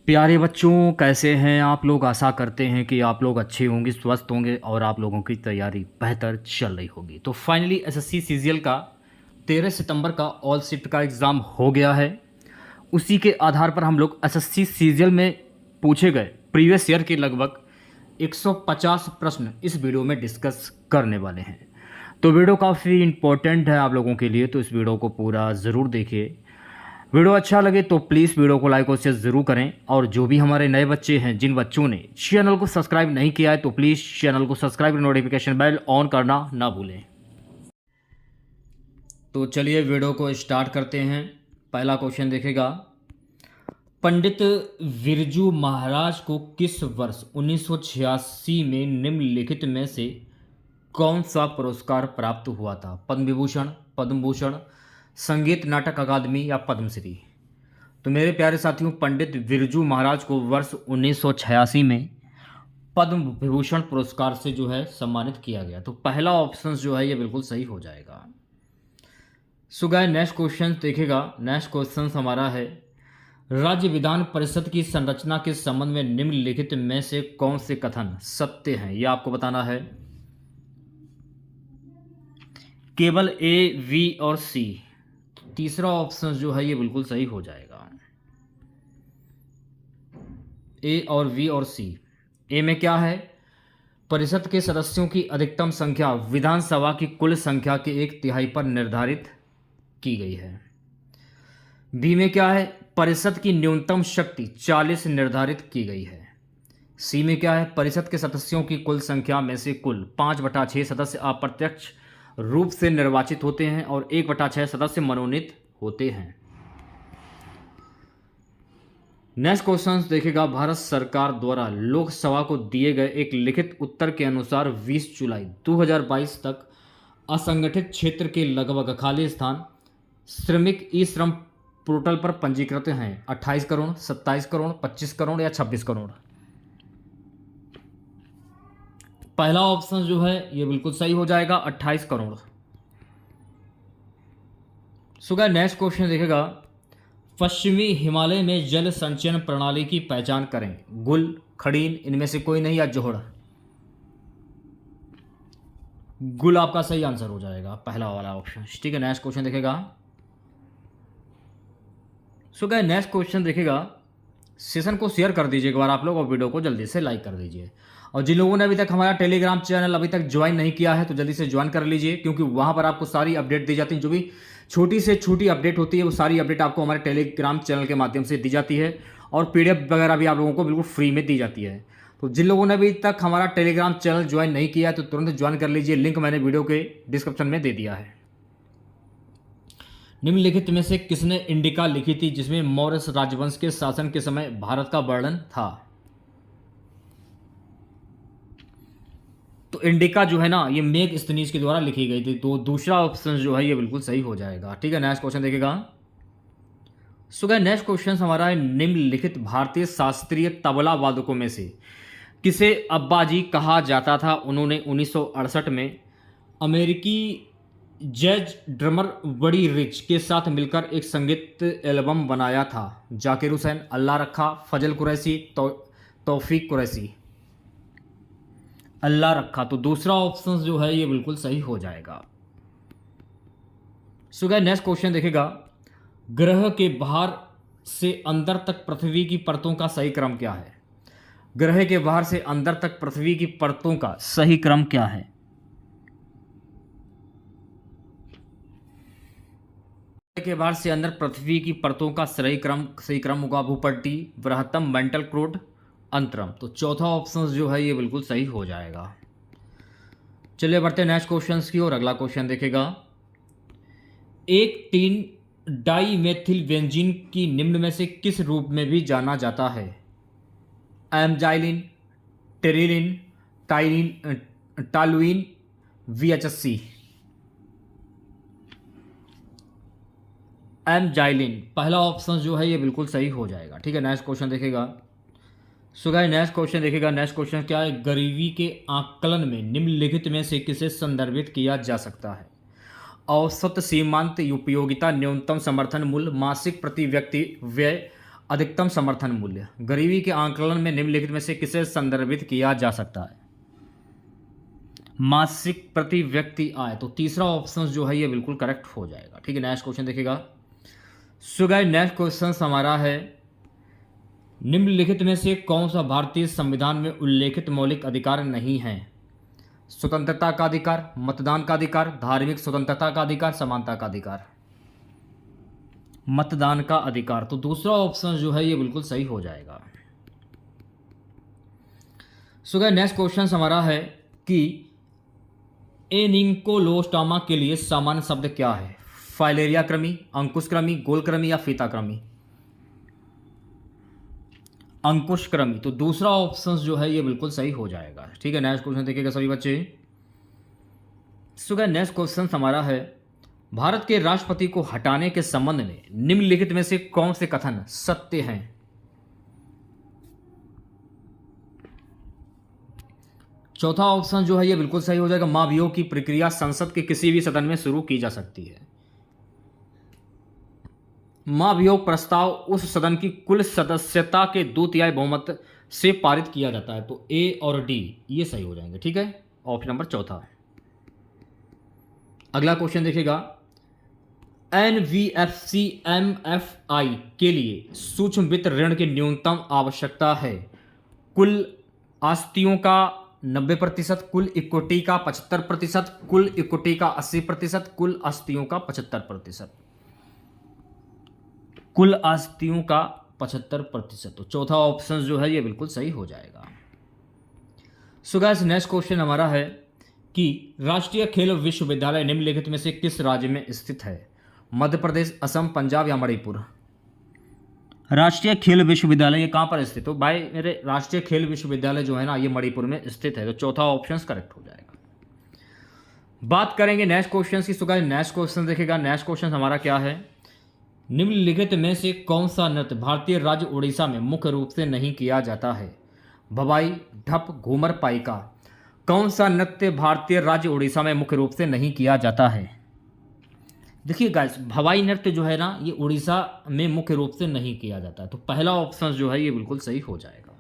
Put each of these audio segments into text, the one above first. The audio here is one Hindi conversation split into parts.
प्यारे बच्चों, कैसे हैं आप लोग। आशा करते हैं कि आप लोग अच्छे होंगे, स्वस्थ होंगे और आप लोगों की तैयारी बेहतर चल रही होगी। तो फाइनली एसएससी सीजीएल का 13 सितंबर का ऑल शिफ्ट का एग्ज़ाम हो गया है। उसी के आधार पर हम लोग एसएससी सीजीएल में पूछे गए प्रीवियस ईयर के लगभग 150 प्रश्न इस वीडियो में डिस्कस करने वाले हैं। तो वीडियो काफ़ी इंपॉर्टेंट है आप लोगों के लिए, तो इस वीडियो को पूरा ज़रूर देखिए। वीडियो अच्छा लगे तो प्लीज़ वीडियो को लाइक और शेयर ज़रूर करें। और जो भी हमारे नए बच्चे हैं, जिन बच्चों ने चैनल को सब्सक्राइब नहीं किया है, तो प्लीज़ चैनल को सब्सक्राइब, नोटिफिकेशन बेल ऑन करना ना भूलें। तो चलिए वीडियो को स्टार्ट करते हैं। पहला क्वेश्चन देखेगा, पंडित बिरजू महाराज को किस वर्ष 1986 में निम्नलिखित में से कौन सा पुरस्कार प्राप्त हुआ था? पद्म विभूषण, पद्म भूषण, संगीत नाटक अकादमी या पद्मश्री? तो मेरे प्यारे साथियों, पंडित बिरजू महाराज को वर्ष 1986 में पद्म विभूषण पुरस्कार से जो है सम्मानित किया गया। तो पहला ऑप्शन जो है ये बिल्कुल सही हो जाएगा। सो गाइस, नेक्स्ट क्वेश्चन देखेगा। नेक्स्ट क्वेश्चन हमारा है, राज्य विधान परिषद की संरचना के संबंध में निम्नलिखित में से कौन से कथन सत्य हैं? यह आपको बताना है। केवल ए, वी और सी। तीसरा ऑप्शन जो है ये बिल्कुल सही हो जाएगा। ए और वी और सी। ए में क्या है? परिषद के सदस्यों की अधिकतम संख्या विधानसभा की कुल संख्या के 1/3 पर निर्धारित की गई है। बी में क्या है? परिषद की न्यूनतम शक्ति 40 निर्धारित की गई है। सी में क्या है? परिषद के सदस्यों की कुल संख्या में से कुल 5/6 सदस्य अप्रत्यक्ष रूप से निर्वाचित होते हैं और 1/6 सदस्य मनोनीत होते हैं। नेक्स्ट क्वेश्चन देखेगा, भारत सरकार द्वारा लोकसभा को दिए गए एक लिखित उत्तर के अनुसार 20 जुलाई 2022 तक असंगठित क्षेत्र के लगभग खाली स्थान श्रमिक ई श्रम पोर्टल पर पंजीकृत हैं 28 करोड़, 27 करोड़, 25 करोड़ या 26 करोड़? पहला ऑप्शन जो है ये बिल्कुल सही हो जाएगा, 28 करोड़। सुगा नेक्स्ट क्वेश्चन देखेगा, पश्चिमी हिमालय में जल संचयन प्रणाली की पहचान करें। गुल, खड़ीन, इनमें से कोई नहीं या जोहड़? गुल आपका सही आंसर हो जाएगा, पहला वाला ऑप्शन। ठीक है, नेक्स्ट क्वेश्चन देखेगा। सो गाइस, नेक्स्ट क्वेश्चन देखेगा। सेशन को शेयर कर दीजिए एक बार आप लोग और वीडियो को जल्दी से लाइक कर दीजिए। और जिन लोगों ने अभी तक हमारा टेलीग्राम चैनल अभी तक ज्वाइन नहीं किया है तो जल्दी से ज्वाइन कर लीजिए, क्योंकि वहां पर आपको सारी अपडेट दी जाती है। जो भी छोटी से छोटी अपडेट होती है वो सारी अपडेट आपको हमारे टेलीग्राम चैनल के माध्यम से दी जाती है और पीडीएफ वगैरह भी आप लोगों को बिल्कुल फ्री में दी जाती है। तो जिन लोगों ने अभी तक हमारा टेलीग्राम चैनल ज्वाइन नहीं किया है तो तुरंत ज्वाइन कर लीजिए, लिंक मैंने वीडियो के डिस्क्रिप्शन में दे दिया है। निम्नलिखित में से किसने इंडिका लिखी थी जिसमें मौर्य राजवंश के शासन के समय भारत का वर्णन था? तो इंडिका जो है ना ये मेगस्थनीज के द्वारा लिखी गई थी। तो दूसरा ऑप्शन जो है ये बिल्कुल सही हो जाएगा। ठीक है, नेक्स्ट क्वेश्चन देखेगा। सो गाइस, नेक्स्ट क्वेश्चन हमारा है, निम्नलिखित भारतीय शास्त्रीय तबला वादकों में से किसे अब्बाजी कहा जाता था? उन्होंने 1968 में अमेरिकी जैज ड्रमर बड़ी रिच के साथ मिलकर एक संगीत एल्बम बनाया था। जाकिर हुसैन, अल्लाह रखा, फजल कुरैशी, तौफीक कुरैशी? अल्लाह रखा। तो दूसरा ऑप्शन जो है ये बिल्कुल सही हो जाएगा। सो गाइस, नेक्स्ट क्वेश्चन देखेगा, ग्रह के बाहर से अंदर तक पृथ्वी की परतों का सही क्रम क्या है? ग्रह के बाहर से अंदर तक पृथ्वी की परतों का सही क्रम क्या है? ग्रह के बाहर से अंदर पृथ्वी की परतों का सही क्रम होगा भूपट्टी, बृहत्तम, मेंटल क्रोड, अंतरम। तो चौथा ऑप्शन जो है ये बिल्कुल सही हो जाएगा। चलिए बढ़ते हैं नेक्स्ट क्वेश्चन की और अगला क्वेश्चन देखेगा, एक टीन डाइमेथिल बेंजीन की निम्न में से किस रूप में भी जाना जाता है? एमजाइलिन, टेरिलिन, टाइलिन, टालुइन, वीएचएससी? एमजाइलिन पहला ऑप्शन जो है ये बिल्कुल सही हो जाएगा। ठीक है, नेक्स्ट क्वेश्चन देखेगा। सो गाइस, नेक्स्ट क्वेश्चन देखेगा। नेक्स्ट क्वेश्चन क्या है, गरीबी के आकलन में निम्नलिखित में से किसे संदर्भित किया जा सकता है? औसत सीमांत उपयोगिता, न्यूनतम समर्थन मूल्य, मासिक प्रति व्यक्ति व्यय, अधिकतम समर्थन मूल्य। गरीबी के आंकलन में निम्नलिखित में से किसे संदर्भित किया जा सकता है? मासिक प्रति व्यक्ति आय। तो तीसरा ऑप्शन जो है ये बिल्कुल करेक्ट हो जाएगा। ठीक है, नेक्स्ट क्वेश्चन देखिएगा। सो गाइस, नेक्स्ट क्वेश्चन हमारा है, निम्नलिखित में से कौन सा भारतीय संविधान में उल्लेखित मौलिक अधिकार नहीं है? स्वतंत्रता का अधिकार, मतदान का अधिकार, धार्मिक स्वतंत्रता का अधिकार, समानता का अधिकार। मतदान का अधिकार। तो दूसरा ऑप्शन जो है ये बिल्कुल सही हो जाएगा। सो गाइस, नेक्स्ट क्वेश्चन हमारा है कि एनिंकोलोस्टोमा के लिए सामान्य शब्द क्या है? फाइलेरिया कृमि, अंकुश कृमि, गोल कृमि या फीता कृमि? अंकुश कृमि। तो दूसरा ऑप्शन जो है ये बिल्कुल सही हो जाएगा। ठीक है, नेक्स्ट क्वेश्चन देखिएगा सभी बच्चे। सो गाइस, नेक्स्ट क्वेश्चन हमारा है, भारत के राष्ट्रपति को हटाने के संबंध में निम्नलिखित में से कौन से कथन सत्य हैं? चौथा ऑप्शन जो है ये बिल्कुल सही हो जाएगा। महाभियोग की प्रक्रिया संसद के किसी भी सदन में शुरू की जा सकती है। महाभियोग प्रस्ताव उस सदन की कुल सदस्यता के 2/3 बहुमत से पारित किया जाता है। तो ए और डी ये सही हो जाएंगे। ठीक है, ऑप्शन नंबर चौथा। अगला क्वेश्चन देखिएगा, NBFC MFI के लिए सूक्ष्म वित्त ऋण की न्यूनतम आवश्यकता है? कुल आस्तियों का 90%, कुल इक्विटी का 75%, कुल इक्विटी का 80%, कुल आस्तियों का 75%। कुल आस्तियों का 75%। तो चौथा ऑप्शन जो है ये बिल्कुल सही हो जाएगा। सो गाइस, नेक्स्ट क्वेश्चन हमारा है कि राष्ट्रीय खेल विश्वविद्यालय निम्नलिखित में से किस राज्य में स्थित है? मध्य प्रदेश, असम, पंजाब या मणिपुर? राष्ट्रीय खेल विश्वविद्यालय ये कहाँ पर स्थित हो? भाई मेरे राष्ट्रीय खेल विश्वविद्यालय जो है ना ये मणिपुर में स्थित है। तो चौथा ऑप्शन करेक्ट हो जाएगा। बात करेंगे नेक्स्ट क्वेश्चन की। सो गाइस, नेक्स्ट क्वेश्चन देखिएगा। नेक्स्ट क्वेश्चन हमारा क्या है, निम्नलिखित में से कौन सा नृत्य भारतीय राज्य उड़ीसा में मुख्य रूप से नहीं किया जाता है? भवाई, ढप, घूमर, पाइका। कौन सा नृत्य भारतीय राज्य उड़ीसा में मुख्य रूप से नहीं किया जाता है? देखिए गाइस, भवाई नृत्य जो है ना ये उड़ीसा में मुख्य रूप से नहीं किया जाता है। तो पहला ऑप्शन जो है ये बिल्कुल सही हो जाएगा।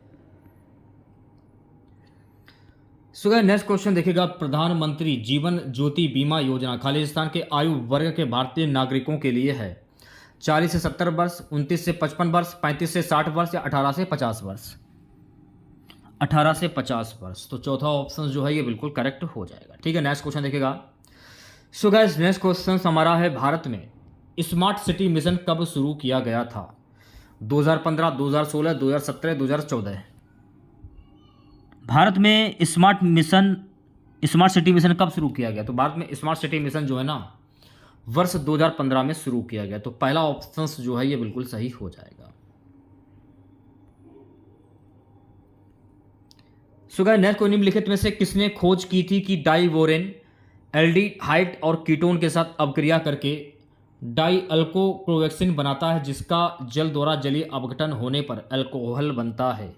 सो गाइस, नेक्स्ट क्वेश्चन देखिएगा, प्रधानमंत्री जीवन ज्योति बीमा योजना खालिस्तान के आयु वर्ग के भारतीय नागरिकों के लिए है? 40 से 70 वर्ष, 29 से 55 वर्ष, 35 से 60 वर्ष या 18 से 50 वर्ष? 18 से 50 वर्ष। तो चौथा ऑप्शन जो है ये बिल्कुल करेक्ट हो जाएगा। ठीक है, नेक्स्ट क्वेश्चन देखिएगा। सो गाइस, नेक्स्ट क्वेश्चन हमारा है, भारत में स्मार्ट सिटी मिशन कब शुरू किया गया था? 2015, 2016, 2017, 2014? भारत में स्मार्ट सिटी मिशन कब शुरू किया गया? तो भारत में स्मार्ट सिटी मिशन जो है ना वर्ष 2015 में शुरू किया गया। तो पहला ऑप्शन जो है ये बिल्कुल सही हो जाएगा। सो गाइस, नेक्स्ट को निम्नलिखित में से किसने खोज की थी कि डाइवोरेन एल्डिहाइड और कीटोन के साथ अपक्रिया करके डाई अल्कोक्लोवेक्सिन बनाता है, जिसका जल द्वारा जलीय अपघटन होने पर अल्कोहल बनता है?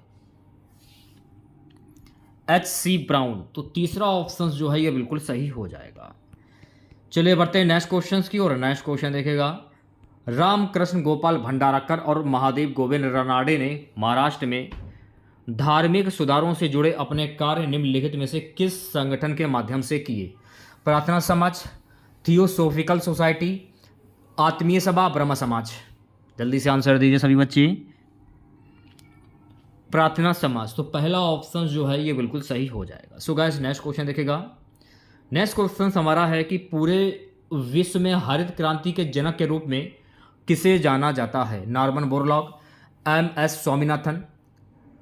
HC brown. तो तीसरा ऑप्शन जो है ये बिल्कुल सही हो जाएगा। चलिए बढ़ते हैं नेक्स्ट क्वेश्चन की ओर। नेक्स्ट क्वेश्चन देखेगा, रामकृष्ण गोपाल भंडारकर और महादेव गोविंद रानडे ने महाराष्ट्र में धार्मिक सुधारों से जुड़े अपने कार्य निम्नलिखित में से किस संगठन के माध्यम से किए? प्रार्थना समाज, थियोसोफिकल सोसाइटी, आत्मीय सभा, ब्रह्म समाज? जल्दी से आंसर दीजिए सभी बच्चे। प्रार्थना समाज। तो पहला ऑप्शन जो है ये बिल्कुल सही हो जाएगा। सो गाइस, नेक्स्ट क्वेश्चन देखेगा। नेक्स्ट क्वेश्चन हमारा है कि पूरे विश्व में हरित क्रांति के जनक के रूप में किसे जाना जाता है? Norman Borlaug, MS Swaminathan,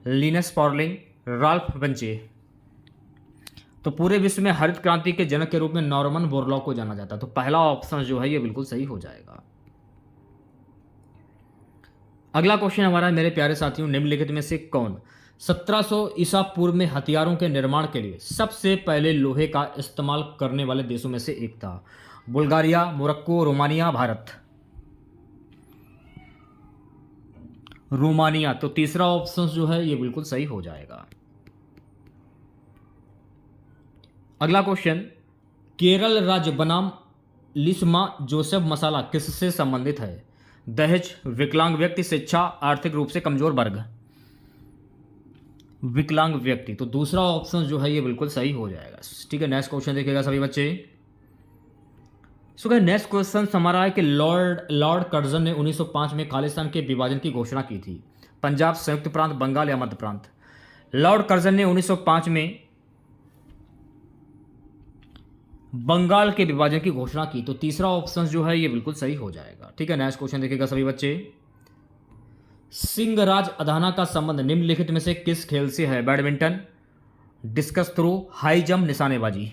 Linus Pauling, Ralph Bunche? तो पूरे विश्व में हरित क्रांति के जनक के रूप में नॉर्मन बोरलॉग को जाना जाता है। तो पहला ऑप्शन जो है ये बिल्कुल सही हो जाएगा। अगला क्वेश्चन हमारा है, मेरे प्यारे साथियों, निम्नलिखित में से कौन 1700 ईसा पूर्व में हथियारों के निर्माण के लिए सबसे पहले लोहे का इस्तेमाल करने वाले देशों में से एक था? Bulgaria, Morocco, Romania, Bharat? Romania. तो तीसरा ऑप्शन जो है ये बिल्कुल सही हो जाएगा। अगला क्वेश्चन, केरल राज्य बनाम लिस्मा जोसेफ मसाला किससे संबंधित है? दहेज, विकलांग व्यक्ति, शिक्षा, आर्थिक रूप से कमजोर वर्ग। विकलांग व्यक्ति, तो दूसरा ऑप्शन जो है ये बिल्कुल सही हो जाएगा। ठीक है, नेक्स्ट क्वेश्चन देखिएगा सभी बच्चे। सो नेक्स्ट क्वेश्चन हमारा है कि लॉर्ड कर्जन ने 1905 में खालिस्तान के विभाजन की घोषणा की थी। पंजाब, संयुक्त प्रांत, बंगाल या मध्य प्रांत। लॉर्ड कर्जन ने 1905 में बंगाल के विभाजन की घोषणा की, तो तीसरा ऑप्शन जो है ये बिल्कुल सही हो जाएगा। ठीक है, नेक्स्ट क्वेश्चन देखिएगा सभी बच्चे। सिंहराज अधाना का संबंध निम्नलिखित में से किस खेल से है? Badminton, discus throw, high jump, निशानेबाजी।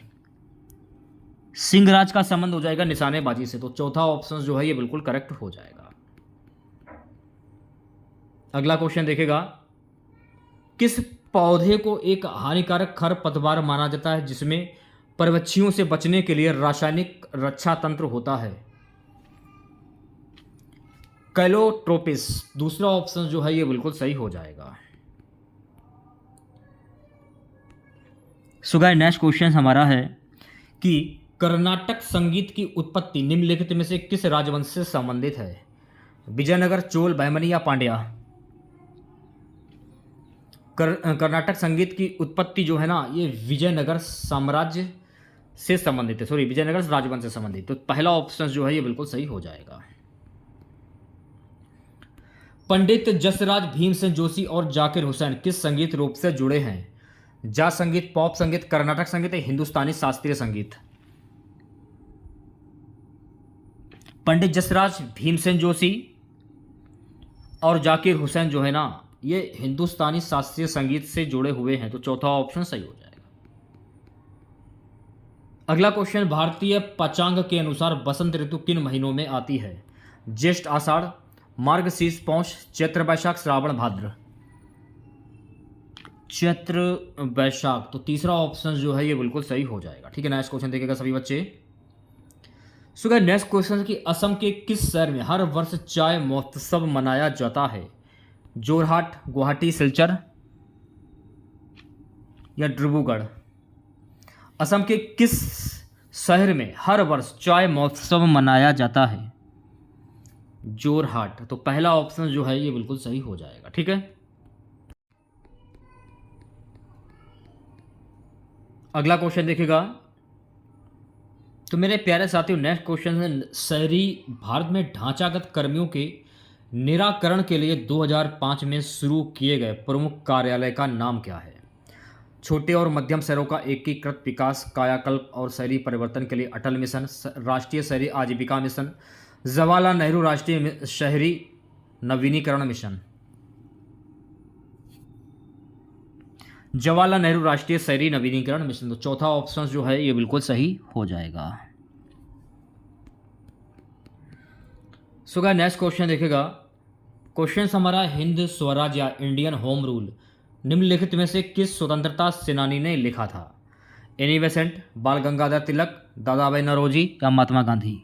सिंहराज का संबंध हो जाएगा निशानेबाजी से, तो चौथा ऑप्शन जो है ये बिल्कुल करेक्ट हो जाएगा। अगला क्वेश्चन देखेगा, किस पौधे को एक हानिकारक खरपतवार माना जाता है जिसमें परवच्छियों से बचने के लिए रासायनिक रक्षा तंत्र होता है? कैलोट्रोपिस, दूसरा ऑप्शन जो है ये बिल्कुल सही हो जाएगा। सो गाइस, नेक्स्ट क्वेश्चन हमारा है कि कर्नाटक संगीत की उत्पत्ति निम्नलिखित में से किस राजवंश से संबंधित है? विजयनगर, चोल, बहमनी या पांड्या। कर्नाटक संगीत की उत्पत्ति जो है ना ये विजयनगर साम्राज्य से संबंधित है, सॉरी विजयनगर राजवंश से संबंधित, तो पहला ऑप्शन जो है ये बिल्कुल सही हो जाएगा। पंडित जसराज भीमसेन जोशी और जाकिर हुसैन किस संगीत रूप से जुड़े हैं? जाज संगीत, पॉप संगीत, कर्नाटक संगीत या हिंदुस्तानी शास्त्रीय संगीत। पंडित जसराज भीमसेन जोशी और जाकिर हुसैन जो है ना ये हिंदुस्तानी शास्त्रीय संगीत से जुड़े हुए हैं, तो चौथा ऑप्शन सही हो जाएगा। अगला क्वेश्चन, भारतीय पंचांग के अनुसार बसंत ऋतु किन महीनों में आती है? ज्येष्ठ, आषाढ़, मार्गशीर्ष, पौष, चैत्र, वैशाख, श्रावण, भाद्र। चैत्र, वैशाख, तो तीसरा ऑप्शन जो है ये बिल्कुल सही हो जाएगा। ठीक है, नेक्स्ट क्वेश्चन देखिएगा सभी बच्चे। सो गाइस, नेक्स्ट क्वेश्चन कि असम के किस शहर में हर वर्ष चाय महोत्सव मनाया जाता है? जोरहाट, गुवाहाटी, सिलचर या डिब्रूगढ़। असम के किस शहर में हर वर्ष चाय महोत्सव मनाया जाता है? जोरहाट, तो पहला ऑप्शन जो है ये बिल्कुल सही हो जाएगा। ठीक है, अगला क्वेश्चन देखिएगा। तो मेरे प्यारे साथियों, नेक्स्ट क्वेश्चन है, शहरी भारत में ढांचागत कर्मियों के निराकरण के लिए 2005 में शुरू किए गए प्रमुख कार्यालय का नाम क्या है? छोटे और मध्यम शहरों का एकीकृत विकास, कायाकल्प और शहरी परिवर्तन के लिए अटल मिशन, राष्ट्रीय शहरी आजीविका मिशन, जवाहरलाल नेहरू राष्ट्रीय शहरी नवीनीकरण मिशन। जवाहरलाल नेहरू राष्ट्रीय शहरी नवीनीकरण मिशन, तो चौथा ऑप्शन जो है ये बिल्कुल सही हो जाएगा। सो गाइस, नेक्स्ट क्वेश्चन देखेगा। क्वेश्चन हमारा, हिंद स्वराज या इंडियन होम रूल निम्नलिखित में से किस स्वतंत्रता सेनानी ने लिखा था? एनी बेसेंट, बाल गंगाधर तिलक, दादा भाई नौरोजी या महात्मा गांधी।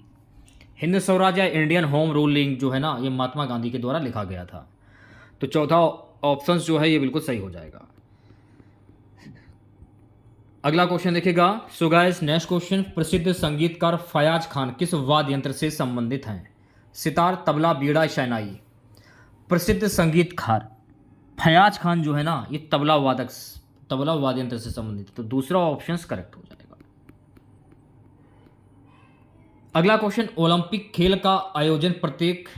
हिंद स्वराज या इंडियन होम रूलिंग जो है ना ये महात्मा गांधी के द्वारा लिखा गया था, तो चौथा ऑप्शन जो है ये बिल्कुल सही हो जाएगा। अगला क्वेश्चन देखिएगा। सो गाइस, नेक्स्ट क्वेश्चन, प्रसिद्ध संगीतकार फयाज खान किस वाद्य यंत्र से संबंधित हैं? सितार, तबला, बीड़ा, शहनाई। प्रसिद्ध संगीतकार फयाज खान जो है ना ये तबला वाद्य यंत्र से संबंधित, तो दूसरा ऑप्शन करेक्ट हो जाएगा। अगला क्वेश्चन, ओलंपिक खेल का आयोजन प्रत्येक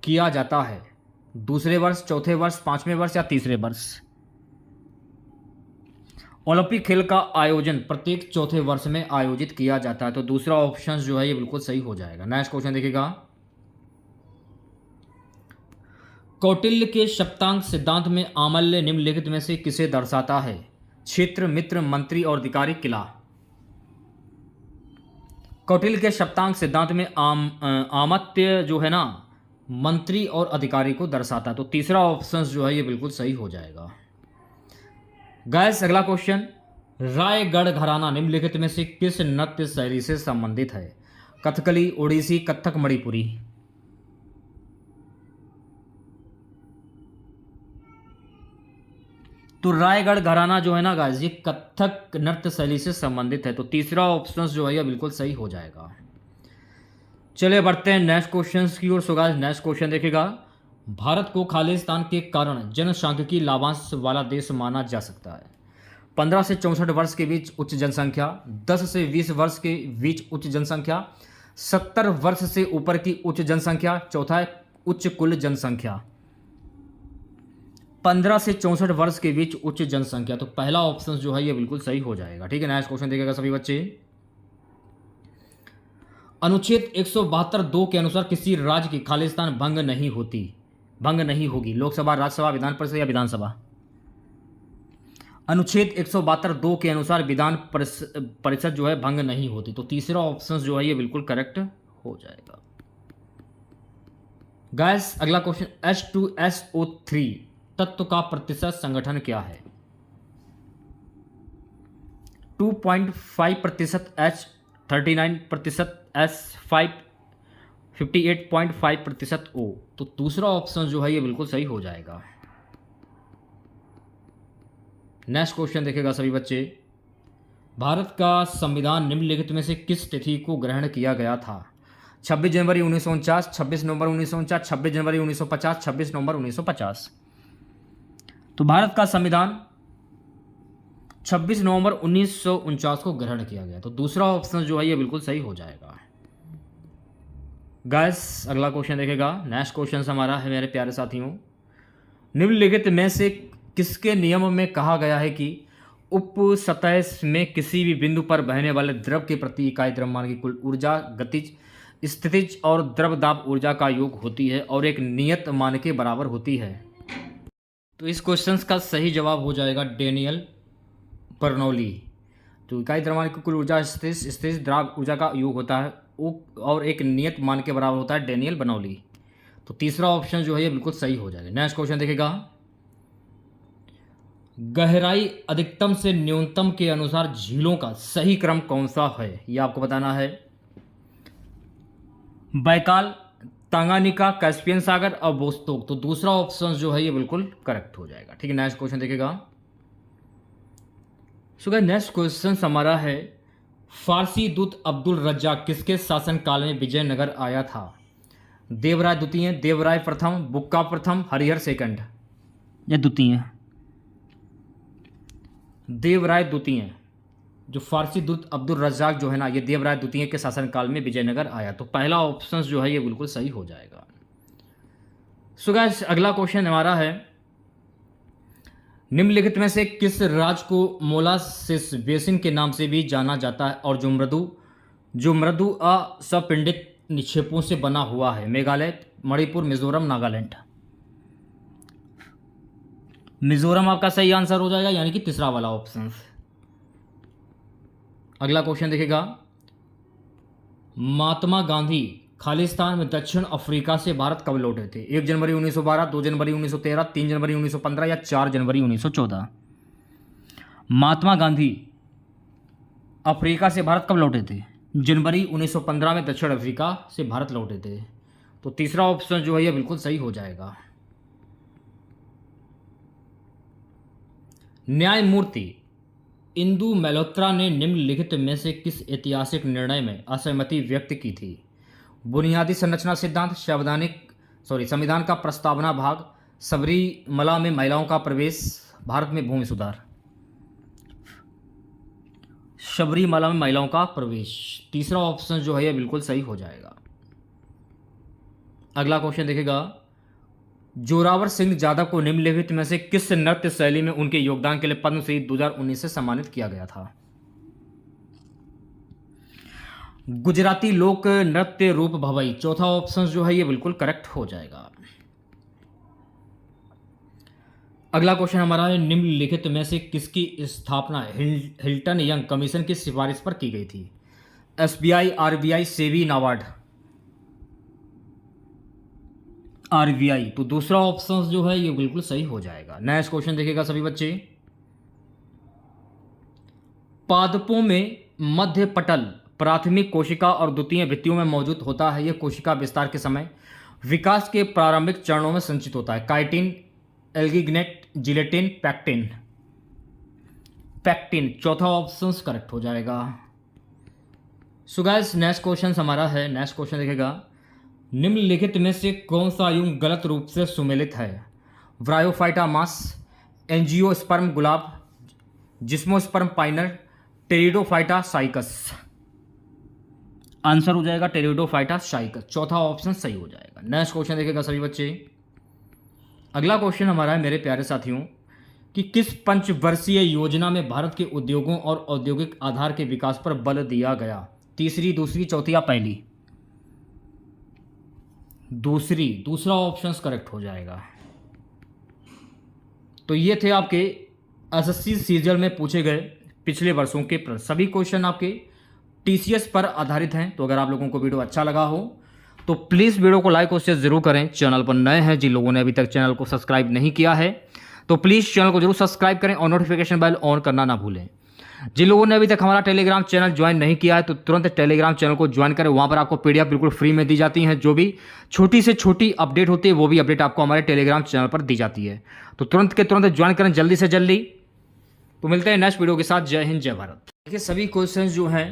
किया जाता है? दूसरे वर्ष, चौथे वर्ष, पांचवें वर्ष या तीसरे वर्ष। ओलंपिक खेल का आयोजन प्रत्येक चौथे वर्ष में आयोजित किया जाता है, तो दूसरा ऑप्शन जो है ये बिल्कुल सही हो जाएगा। नेक्स्ट क्वेश्चन देखिएगा। कौटिल्य के सप्तांग सिद्धांत में आमल्य निम्नलिखित में से किसे दर्शाता है? क्षेत्र, मित्र, मंत्री और अधिकारी, किला। कौटिल्य के सप्तांग सिद्धांत में आमत्य जो है ना मंत्री और अधिकारी को दर्शाता है, तो तीसरा ऑप्शन जो है ये बिल्कुल सही हो जाएगा। गाइस, अगला क्वेश्चन, रायगढ़ घराना निम्नलिखित में से किस नृत्य शैली से संबंधित है? कथकली, ओडिसी, कथक, मणिपुरी। तो रायगढ़ घराना जो है ना गाइस ये कथक नृत्य शैली से संबंधित है, तो तीसरा ऑप्शन जो है ये बिल्कुल सही हो जाएगा। चलिए बढ़ते हैं नेक्स्ट क्वेश्चन की ओर। सो गाइस नेक्स्ट क्वेश्चन देखेगा, भारत को खालिस्तान के कारण जनसांख्यिकी लाभांश वाला देश माना जा सकता है। 15 से 64 वर्ष के बीच उच्च जनसंख्या, 10 से 20 वर्ष के बीच उच्च जनसंख्या, 70 वर्ष से ऊपर की उच्च जनसंख्या, चौथा है उच्च कुल जनसंख्या। 15 से 64 वर्ष के बीच उच्च जनसंख्या, तो पहला ऑप्शन जो है ये बिल्कुल सही हो जाएगा। ठीक है, नेक्स्ट क्वेश्चन देखेगा सभी बच्चे। अनुच्छेद 172(2) के अनुसार किसी राज्य की खालिस्तान भंग नहीं होगी। लोकसभा, राज्यसभा, विधान परिषद या विधानसभा। अनुच्छेद 172(2) के अनुसार विधान परिषद जो है भंग नहीं होती, तो तीसरा ऑप्शन जो है ये बिल्कुल करेक्ट हो जाएगा। गाइस अगला क्वेश्चन, H2SO3 तत्व का प्रतिशत संगठन क्या है? 2.5%, H 39%, S 58.5% O। तो दूसरा ऑप्शन जो है ये बिल्कुल सही हो जाएगा। नेक्स्ट क्वेश्चन देखेगा सभी बच्चे, भारत का संविधान निम्नलिखित में से किस तिथि को ग्रहण किया गया था? 26 जनवरी 1949, 26 नवंबर 1949, 26 जनवरी 1950, 26 नवंबर 1950। तो भारत का संविधान 26 नवंबर 1949 को ग्रहण किया गया, तो दूसरा ऑप्शन जो है ये बिल्कुल सही हो जाएगा। गाइस अगला क्वेश्चन देखेगा, नेक्स्ट क्वेश्चन हमारा है मेरे प्यारे साथियों, निम्नलिखित में से किसके नियम में कहा गया है कि उप सतह में किसी भी बिंदु पर बहने वाले द्रव के प्रति इकाई द्रव्यमान की कुल ऊर्जा गतिज, स्थितिज और द्रव दाब ऊर्जा का योग होती है और एक नियत मान के बराबर होती है। तो इस क्वेश्चन का सही जवाब हो जाएगा डेनियल बर्नौली। तो इकाई द्रव्यमान की कुल ऊर्जा स्थितिज द्रव ऊर्जा का योग होता है और एक नियत मान के बराबर होता है डेनियल बर्नौली। तो तीसरा ऑप्शन जो है ये बिल्कुल सही हो जाएगा। नेक्स्ट क्वेश्चन देखेगा, गहराई अधिकतम से न्यूनतम के अनुसार झीलों का सही क्रम कौन सा है? ये आपको बताना है। बैकाल, तंगानिका, कैस्पियन सागर और बोस्तोक। तो दूसरा ऑप्शन जो है ये बिल्कुल करेक्ट हो जाएगा। ठीक है, नेक्स्ट क्वेश्चन देखेगा। सो गाइस नेक्स्ट क्वेश्चन हमारा है, फारसी दूत अब्दुल रज्जाक किसके शासनकाल में विजयनगर आया था? देवराय द्वितीय, देवराय प्रथम, बुक्का प्रथम, हरिहर सेकंड या द्वितीय? देवराय द्वितीय। जो फारसी दूत अब्दुल रज्जाक जो है ना, ये देवराय द्वितीय के शासनकाल में विजयनगर आया, तो पहला ऑप्शन जो है ये बिल्कुल सही हो जाएगा। सो गाइस अगला क्वेश्चन हमारा है, निम्नलिखित में से किस राज्य को मोलासिस बेसिन के नाम से भी जाना जाता है और जो मृदु असंपिंडित निक्षेपों से बना हुआ है? मेघालय, मणिपुर, मिजोरम, नागालैंड। मिजोरम आपका सही आंसर हो जाएगा, यानी कि तीसरा वाला ऑप्शन। अगला क्वेश्चन देखेगा, महात्मा गांधी खालिस्तान में दक्षिण अफ्रीका से भारत कब लौटे थे? 1 जनवरी 1912, 2 जनवरी 1913, 3 जनवरी 1915 या 4 जनवरी 1914? महात्मा गांधी अफ्रीका से भारत कब लौटे थे? जनवरी 1915 में दक्षिण अफ्रीका से भारत लौटे थे, तो तीसरा ऑप्शन जो है ये बिल्कुल सही हो जाएगा। न्यायमूर्ति इंदु मल्होत्रा ने निम्नलिखित में से किस ऐतिहासिक निर्णय में असहमति व्यक्त की थी? बुनियादी संरचना सिद्धांत, संविधान का प्रस्तावना भाग, सबरीमला में महिलाओं का प्रवेश, भारत में भूमि सुधार। सबरीमला में महिलाओं का प्रवेश, तीसरा ऑप्शन जो है ये बिल्कुल सही हो जाएगा। अगला क्वेश्चन देखेगा, जोरावर सिंह यादव को निम्नलिखित में से किस नृत्य शैली में उनके योगदान के लिए पद्मश्री 2019 से सम्मानित किया गया था? गुजराती लोक नृत्य रूप भवई, चौथा ऑप्शन जो है ये बिल्कुल करेक्ट हो जाएगा। अगला क्वेश्चन हमारा है, निम्नलिखित में से किसकी स्थापना हिल्टन यंग कमीशन की सिफारिश पर की गई थी? SBI, RBI, SEBI, NABARD. RBI, तो दूसरा ऑप्शन जो है ये बिल्कुल सही हो जाएगा। नेक्स्ट क्वेश्चन देखिएगा सभी बच्चे, पादपों में मध्य पटल प्राथमिक कोशिका और द्वितीय भित्तियों में मौजूद होता है। यह कोशिका विस्तार के समय विकास के प्रारंभिक चरणों में संचित होता है। Chitin, alginate, gelatin, pectin. Pectin, चौथा ऑप्शन करेक्ट हो जाएगा। सो गाइस नेक्स्ट क्वेश्चन हमारा है, नेक्स्ट क्वेश्चन देखेगा, निम्नलिखित में से कौन सा युग्म गलत रूप से सुमेलित है? ब्रायोफाइटा मास, एंजियोस्पर्म गुलाब, जिस्मोस्पर्म पाइनर, टेरिडोफाइटा साइकस। आंसर हो जाएगा टेरिडोफाइटा साइकस, चौथा ऑप्शन सही हो जाएगा। नेक्स्ट क्वेश्चन देखेगा सभी बच्चे। अगला क्वेश्चन हमारा है मेरे प्यारे साथियों कि किस पंचवर्षीय योजना में भारत के उद्योगों और औद्योगिक आधार के विकास पर बल दिया गया? तीसरी, दूसरी, चौथी या पहली? दूसरी, दूसरा ऑप्शन करेक्ट हो जाएगा। तो ये थे आपके एसएससी सीजल में पूछे गए पिछले वर्षों के प्रश्न। सभी क्वेश्चन आपके टीसीएस पर आधारित हैं। तो अगर आप लोगों को वीडियो अच्छा लगा हो तो प्लीज़ वीडियो को लाइक और शेयर जरूर करें। चैनल पर नए हैं, जिन लोगों ने अभी तक चैनल को सब्सक्राइब नहीं किया है तो प्लीज़ चैनल को जरूर सब्सक्राइब करें और नोटिफिकेशन बेल ऑन करना ना भूलें। जिन लोगों ने अभी तक हमारा टेलीग्राम चैनल ज्वाइन नहीं किया है तो तुरंत टेलीग्राम चैनल को ज्वाइन करें। वहाँ पर आपको पीडीएफ बिल्कुल फ्री में दी जाती हैं। जो भी छोटी से छोटी अपडेट होती है वो भी अपडेट आपको हमारे टेलीग्राम चैनल पर दी जाती है। तो तुरंत के तुरंत ज्वाइन करें, जल्दी से जल्दी। तो मिलते हैं नेक्स्ट वीडियो के साथ। जय हिंद, जय भारत। देखिए सभी क्वेश्चन जो हैं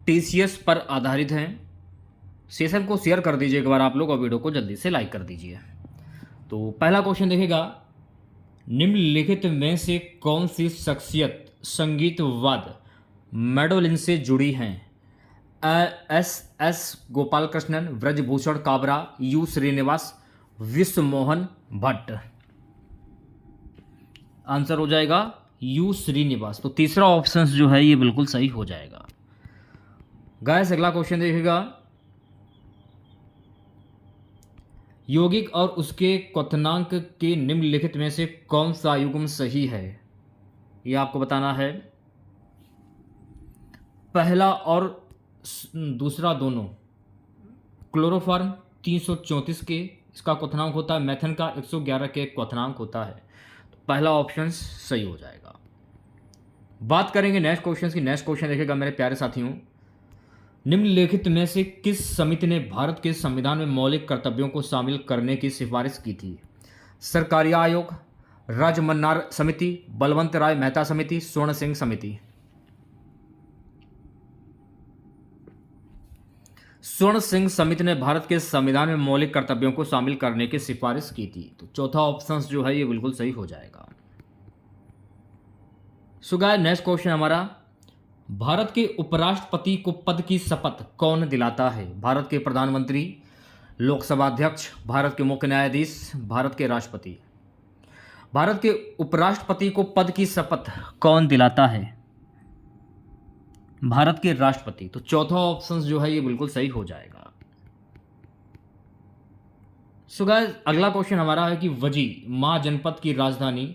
टीसीएस पर आधारित हैं। सेशन को शेयर कर दीजिए एक बार आप लोग और वीडियो को जल्दी से लाइक कर दीजिए। तो पहला क्वेश्चन देखेगा, निम्नलिखित में से कौन सी शख्सियत संगीतवाद मैडोलिन से जुड़ी हैं? एस गोपाल कृष्णन, ब्रजभूषण काबरा, यू श्रीनिवास, विश्व मोहन भट्ट। आंसर हो जाएगा यू श्रीनिवास। तो तीसरा ऑप्शन जो है ये बिल्कुल सही हो जाएगा। गाइस अगला क्वेश्चन देखिएगा, यौगिक और उसके क्वथनांक के निम्नलिखित में से कौन सा युग्म सही है? यह आपको बताना है। पहला और दूसरा दोनों। क्लोरोफॉर्म 334 के इसका क्वथनांक होता है, मेथन का 111 के क्वथनांक होता है। तो पहला ऑप्शन सही हो जाएगा। बात करेंगे नेक्स्ट क्वेश्चन की। नेक्स्ट क्वेश्चन देखेगा मेरे प्यारे साथियों, निम्नलिखित में से किस समिति ने भारत के संविधान में मौलिक कर्तव्यों को शामिल करने की सिफारिश की थी? सरकारी आयोग, राजमन्नार समिति, बलवंत राय मेहता समिति, स्वर्ण सिंह समिति। स्वर्ण सिंह समिति ने भारत के संविधान में मौलिक कर्तव्यों को शामिल करने की सिफारिश की थी। तो चौथा ऑप्शन जो है ये बिल्कुल सही हो जाएगा। सो गाइस नेक्स्ट क्वेश्चन हमारा, भारत के उपराष्ट्रपति को पद की शपथ कौन दिलाता है? भारत के प्रधानमंत्री, लोकसभा अध्यक्ष, भारत के मुख्य न्यायाधीश, भारत के राष्ट्रपति। भारत के उपराष्ट्रपति को पद की शपथ कौन दिलाता है? भारत के राष्ट्रपति। तो चौथा ऑप्शन जो है ये बिल्कुल सही हो जाएगा। सो गाइस अगला क्वेश्चन हमारा है कि वजी मां जनपद की राजधानी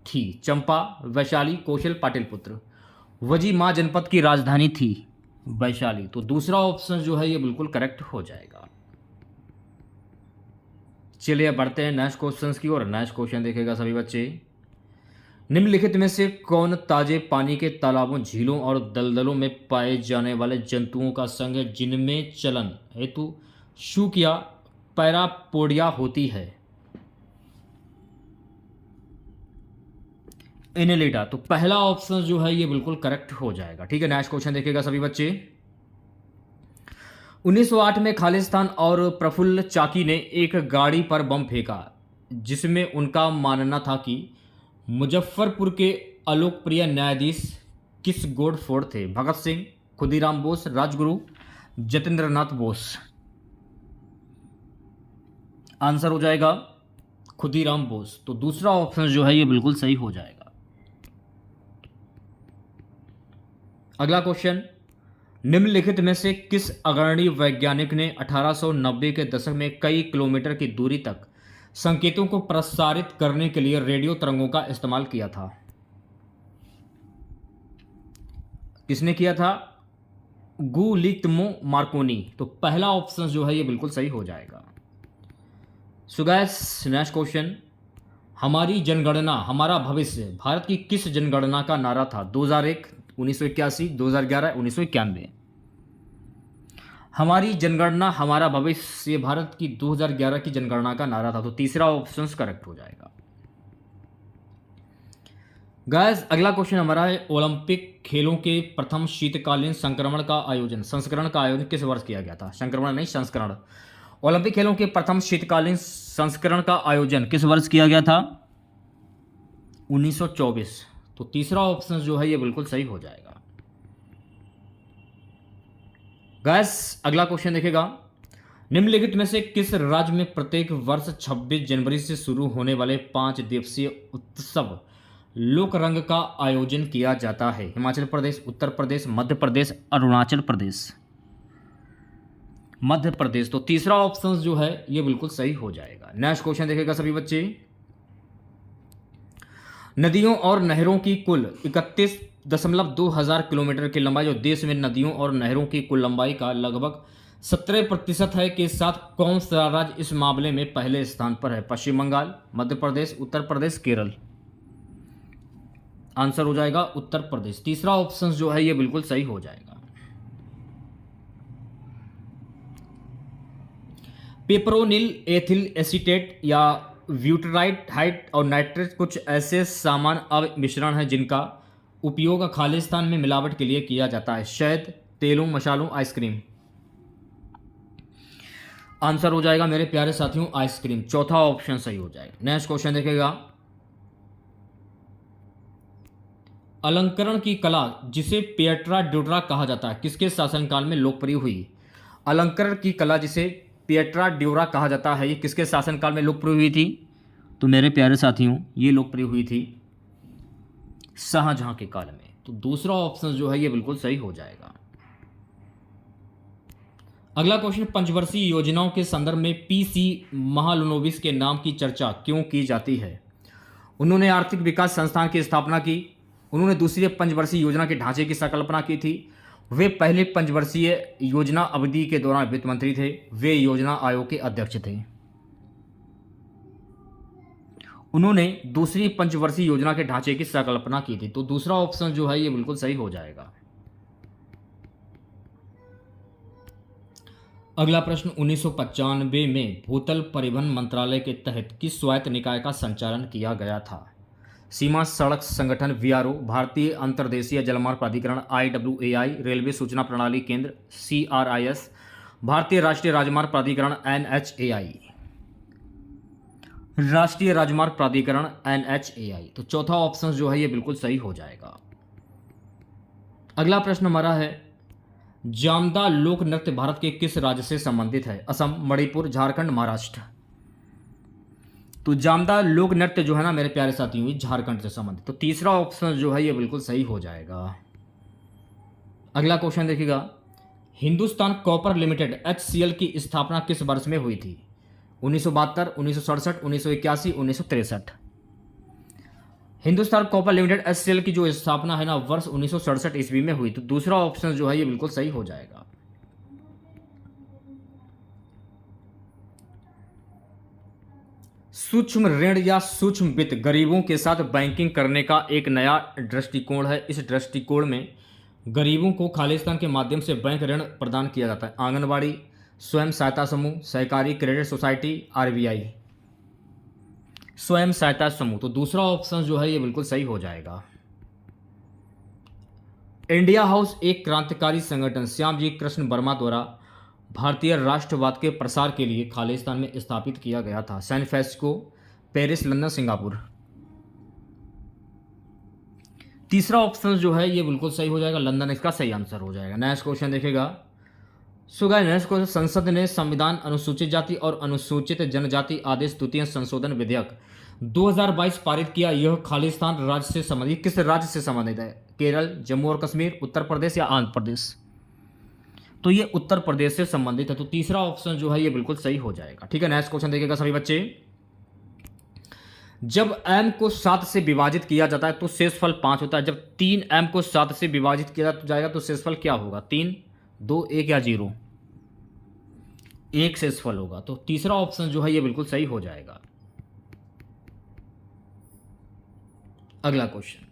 थी? चंपा, वैशाली, कौशल, पाटलिपुत्र। वजी मां जनपद की राजधानी थी वैशाली। तो दूसरा ऑप्शन जो है ये बिल्कुल करेक्ट हो जाएगा। चलिए बढ़ते हैं नेक्स्ट क्वेश्चन की ओर। नेक्स्ट क्वेश्चन देखेगा सभी बच्चे, निम्नलिखित में से कौन ताजे पानी के तालाबों, झीलों और दलदलों में पाए जाने वाले जंतुओं का संघ है जिनमें चलन हेतु शुक या पैरापोडिया होती है? एनेलिडा। तो पहला ऑप्शन जो है ये बिल्कुल करेक्ट हो जाएगा। ठीक है, नेक्स्ट क्वेश्चन देखिएगा सभी बच्चे, 1908 में खालिस्तान और प्रफुल्ल चाकी ने एक गाड़ी पर बम फेंका जिसमें उनका मानना था कि मुजफ्फरपुर के अलोकप्रिय न्यायाधीश किस गोडफोड़ थे? भगत सिंह, खुदीराम बोस, राजगुरु, जतेंद्रनाथ बोस। आंसर हो जाएगा खुदीराम बोस। तो दूसरा ऑप्शन जो है ये बिल्कुल सही हो जाएगा। अगला क्वेश्चन, निम्नलिखित में से किस अग्रणी वैज्ञानिक ने 1890 के दशक में कई किलोमीटर की दूरी तक संकेतों को प्रसारित करने के लिए रेडियो तरंगों का इस्तेमाल किया था? किसने किया था? गुलित्मो मार्कोनी। तो पहला ऑप्शन जो है ये बिल्कुल सही हो जाएगा। सो गाइस नेक्स्ट क्वेश्चन, हमारी जनगणना हमारा भविष्य भारत की किस जनगणना का नारा था? 2001, 1981, 2011, 1991। हमारी जनगणना हमारा भविष्य भारत की 2011 की जनगणना का नारा था। तो तीसरा ऑप्शन करेक्ट हो जाएगा। गाइस अगला क्वेश्चन हमारा है, ओलंपिक खेलों के प्रथम शीतकालीन संस्करण का आयोजन किस वर्ष किया गया था? संक्रमण नहीं, संस्करण। ओलंपिक खेलों के प्रथम शीतकालीन संस्करण का आयोजन किस वर्ष किया गया था? 1924। तो तीसरा ऑप्शन जो है ये बिल्कुल सही हो जाएगा। गाइस अगला क्वेश्चन देखेगा, निम्नलिखित में से किस राज्य में प्रत्येक वर्ष 26 जनवरी से शुरू होने वाले 5 दिवसीय उत्सव लोक रंग का आयोजन किया जाता है? हिमाचल प्रदेश, उत्तर प्रदेश, मध्य प्रदेश, अरुणाचल प्रदेश। मध्य प्रदेश। तो तीसरा ऑप्शन जो है ये बिल्कुल सही हो जाएगा। नेक्स्ट क्वेश्चन देखेगा सभी बच्चे, नदियों और नहरों की कुल 31.2000 किलोमीटर की लंबाई और देश में नदियों और नहरों की कुल लंबाई का लगभग 17% है के साथ कौन सा राज्य इस मामले में पहले स्थान पर है? पश्चिम बंगाल, मध्य प्रदेश, उत्तर प्रदेश, केरल। आंसर हो जाएगा उत्तर प्रदेश। तीसरा ऑप्शन जो है ये बिल्कुल सही हो जाएगा। पेपरोनिल एथिल एसीटेट या ब्यूटराइट और नाइट्रेट कुछ ऐसे सामान्य मिश्रण हैं जिनका उपयोग खालिस्तान में मिलावट के लिए किया जाता है? शहद, तेलों, मसालों, आइसक्रीम। आंसर हो जाएगा मेरे प्यारे साथियों आइसक्रीम। चौथा ऑप्शन सही हो जाएगा। नेक्स्ट क्वेश्चन देखेगा, अलंकरण की कला जिसे पिएट्रा ड्यूरा कहा जाता है किसके शासनकाल में लोकप्रिय हुई? अलंकरण की कला जिसे पिएट्रा ड्यूरा कहा जाता है ये किसके शासनकाल में लोकप्रिय हुई थी? तो मेरे प्यारे साथियों ये लोकप्रिय हुई थी शाहजहां के काल में। तो दूसरा ऑप्शन जो है ये बिल्कुल सही हो जाएगा। अगला क्वेश्चन, पंचवर्षीय योजनाओं के संदर्भ में पीसी महालनोबिस के नाम की चर्चा क्यों की जाती है? उन्होंने आर्थिक विकास संस्थान की स्थापना की, उन्होंने दूसरी पंचवर्षीय योजना के ढांचे की संकल्पना की थी, वे पहले पंचवर्षीय योजना अवधि के दौरान वित्त मंत्री थे, वे योजना आयोग के अध्यक्ष थे। उन्होंने दूसरी पंचवर्षीय योजना के ढांचे की संकल्पना की थी। तो दूसरा ऑप्शन जो है ये बिल्कुल सही हो जाएगा। अगला प्रश्न, 1995 में भूतल परिवहन मंत्रालय के तहत किस स्वायत्त निकाय का संचालन किया गया था? सीमा सड़क संगठन वीआरओ, भारतीय अंतर्देशीय जलमार्ग प्राधिकरण आईडब्ल्यूएआई, रेलवे सूचना प्रणाली केंद्र सीआरआईएस, भारतीय राष्ट्रीय राजमार्ग प्राधिकरण एनएचएआई। राष्ट्रीय राजमार्ग प्राधिकरण एनएचएआई। तो चौथा ऑप्शन जो है ये बिल्कुल सही हो जाएगा। अगला प्रश्न हमारा है, जामदा लोक नृत्य भारत के किस राज्य से संबंधित है? असम, मणिपुर, झारखंड, महाराष्ट्र। तो जामदा लोक नृत्य जो है ना मेरे प्यारे साथियों झारखंड से संबंधित। तो तीसरा ऑप्शन जो है ये बिल्कुल सही हो जाएगा। अगला क्वेश्चन देखिएगा, हिंदुस्तान कॉपर लिमिटेड HCL की स्थापना किस वर्ष में हुई थी? 1972, 1967, 1981, 1963। हिंदुस्तान कॉपर लिमिटेड HCL की जो स्थापना है ना वर्ष 1967 ईस्वी में हुई। तो दूसरा ऑप्शन जो है ये बिल्कुल सही हो जाएगा। सूक्ष्म ऋण या सूक्ष्म वित्त गरीबों के साथ बैंकिंग करने का एक नया दृष्टिकोण है। इस दृष्टिकोण में गरीबों को खालिस्तान के माध्यम से बैंक ऋण प्रदान किया जाता है। आंगनबाड़ी, स्वयं सहायता समूह, सहकारी क्रेडिट सोसाइटी, आरबीआई। स्वयं सहायता समूह। तो दूसरा ऑप्शन जो है ये बिल्कुल सही हो जाएगा। इंडिया हाउस एक क्रांतिकारी संगठन श्यामजी कृष्ण वर्मा द्वारा भारतीय राष्ट्रवाद के प्रसार के लिए खालिस्तान में स्थापित किया गया था। San Francisco, Paris, London, Singapore. तीसरा ऑप्शन जो है ये बिल्कुल सही हो जाएगा, लंदन इसका सही आंसर हो जाएगा। नेक्स्ट क्वेश्चन देखेगा, नेक्स्ट क्वेश्चन, संसद ने संविधान अनुसूचित जाति और अनुसूचित जनजाति आदेश द्वितीय संशोधन विधेयक 2022 पारित किया। यह खालिस्तान राज्य से संबंधित किस राज्य से संबंधित है? केरल, जम्मू और कश्मीर, उत्तर प्रदेश या आंध्र प्रदेश। तो ये उत्तर प्रदेश से संबंधित है। तो तीसरा ऑप्शन जो है ये बिल्कुल सही हो जाएगा। ठीक है, नेक्स्ट क्वेश्चन देखिएगा सभी बच्चे, जब m को 7 से विभाजित किया जाता है तो शेषफल 5 होता है। जब 3m को 7 से विभाजित किया जाएगा तो शेषफल क्या होगा? 3, 2, 1 या 0? 1 शेषफल होगा। तो तीसरा ऑप्शन जो है ये बिल्कुल सही हो जाएगा। अगला क्वेश्चन,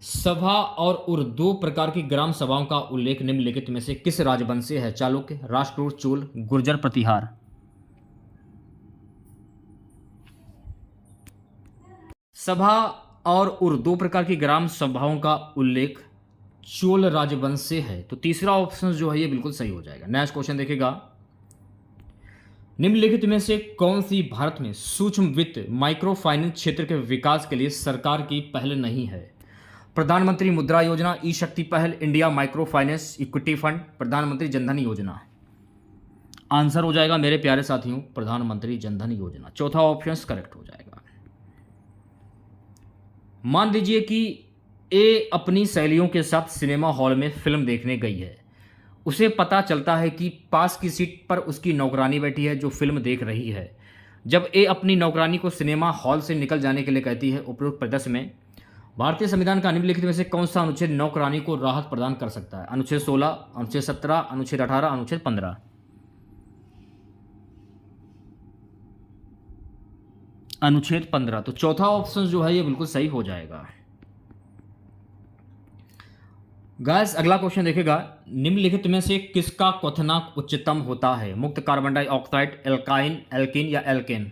सभा और उर दो प्रकार की ग्राम सभाओं का उल्लेख निम्नलिखित में से किस राजवंश से है? चालुक्य, राष्ट्रकूट, चोल, गुर्जर, प्रतिहार। सभा और दो प्रकार की ग्राम सभाओं का उल्लेख चोल राजवंश से है। तो तीसरा ऑप्शन जो है ये बिल्कुल सही हो जाएगा। नेक्स्ट क्वेश्चन देखिएगा, निम्नलिखित में से कौन सी भारत में सूक्ष्म वित्त माइक्रो फाइनेंस क्षेत्र के विकास के लिए सरकार की पहल नहीं है? प्रधानमंत्री मुद्रा योजना, ई शक्ति पहल, India micro finance equity fund, प्रधानमंत्री जनधन योजना। आंसर हो जाएगा मेरे प्यारे साथियों प्रधानमंत्री जनधन योजना। चौथा ऑप्शन करेक्ट हो जाएगा। मान लीजिए कि ए अपनी सहेलियों के साथ सिनेमा हॉल में फिल्म देखने गई है। उसे पता चलता है कि पास की सीट पर उसकी नौकरानी बैठी है जो फिल्म देख रही है। जब ए अपनी नौकरानी को सिनेमा हॉल से निकल जाने के लिए कहती है, उपरोक्त परिदृश्य में भारतीय संविधान का निम्नलिखित में से कौन सा अनुच्छेद नौकरानी को राहत प्रदान कर सकता है? अनुच्छेद 16, अनुच्छेद 17, अनुच्छेद 18, अनुच्छेद 15। अनुच्छेद 15। तो चौथा ऑप्शन जो है ये बिल्कुल सही हो जाएगा। गाइस अगला क्वेश्चन देखेगा, निम्नलिखित में से किसका क्वथनांक उच्चतम होता है? मुक्त कार्बन डाइऑक्साइड, एल्काइन, एल्कीन या एल्केन?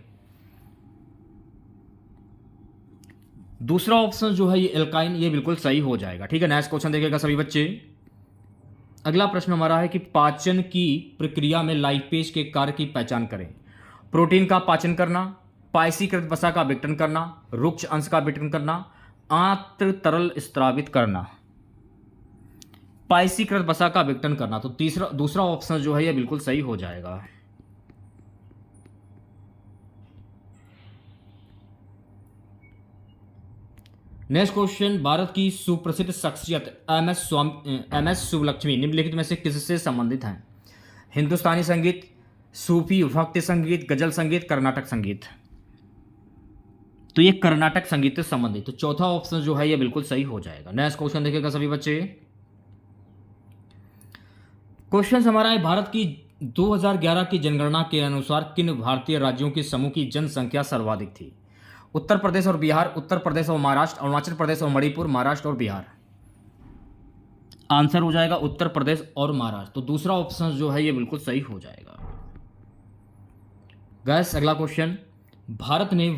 दूसरा ऑप्शन जो है ये एल्काइन, ये बिल्कुल सही हो जाएगा। ठीक है, नेक्स्ट क्वेश्चन देखिएगा सभी बच्चे। अगला प्रश्न हमारा है कि पाचन की प्रक्रिया में लाइपेज के कार्य की पहचान करें। प्रोटीन का पाचन करना, पायसीकृत वसा का विघटन करना, रुक्ष अंश का विघटन करना, आंत्र तरल स्त्रावित करना। पायसीकृत वसा का विघटन करना। तो दूसरा ऑप्शन जो है ये बिल्कुल सही हो जाएगा। नेक्स्ट क्वेश्चन, भारत की सुप्रसिद्ध शख्सियत एम एस सुब्बलक्ष्मी निम्नलिखित में से किससे संबंधित हैं? हिंदुस्तानी संगीत, सूफी भक्ति संगीत, गजल संगीत, कर्नाटक संगीत। तो ये कर्नाटक संगीत से संबंधित। तो चौथा ऑप्शन जो है ये बिल्कुल सही हो जाएगा। नेक्स्ट क्वेश्चन देखिएगा सभी बच्चे। क्वेश्चन हमारा है, भारत की 2011 की जनगणना के अनुसार किन भारतीय राज्यों के समूह की जनसंख्या सर्वाधिक थी? उत्तर प्रदेश और बिहार, उत्तर प्रदेश और महाराष्ट्र, अरुणाचल प्रदेश और मणिपुर, महाराष्ट्र और बिहार। आंसर हो जाएगा उत्तर प्रदेश और महाराष्ट्र। तो दूसरा ऑप्शन जो है ये बिल्कुल सही हो जाएगा। गैस अगला क्वेश्चन, भारत ने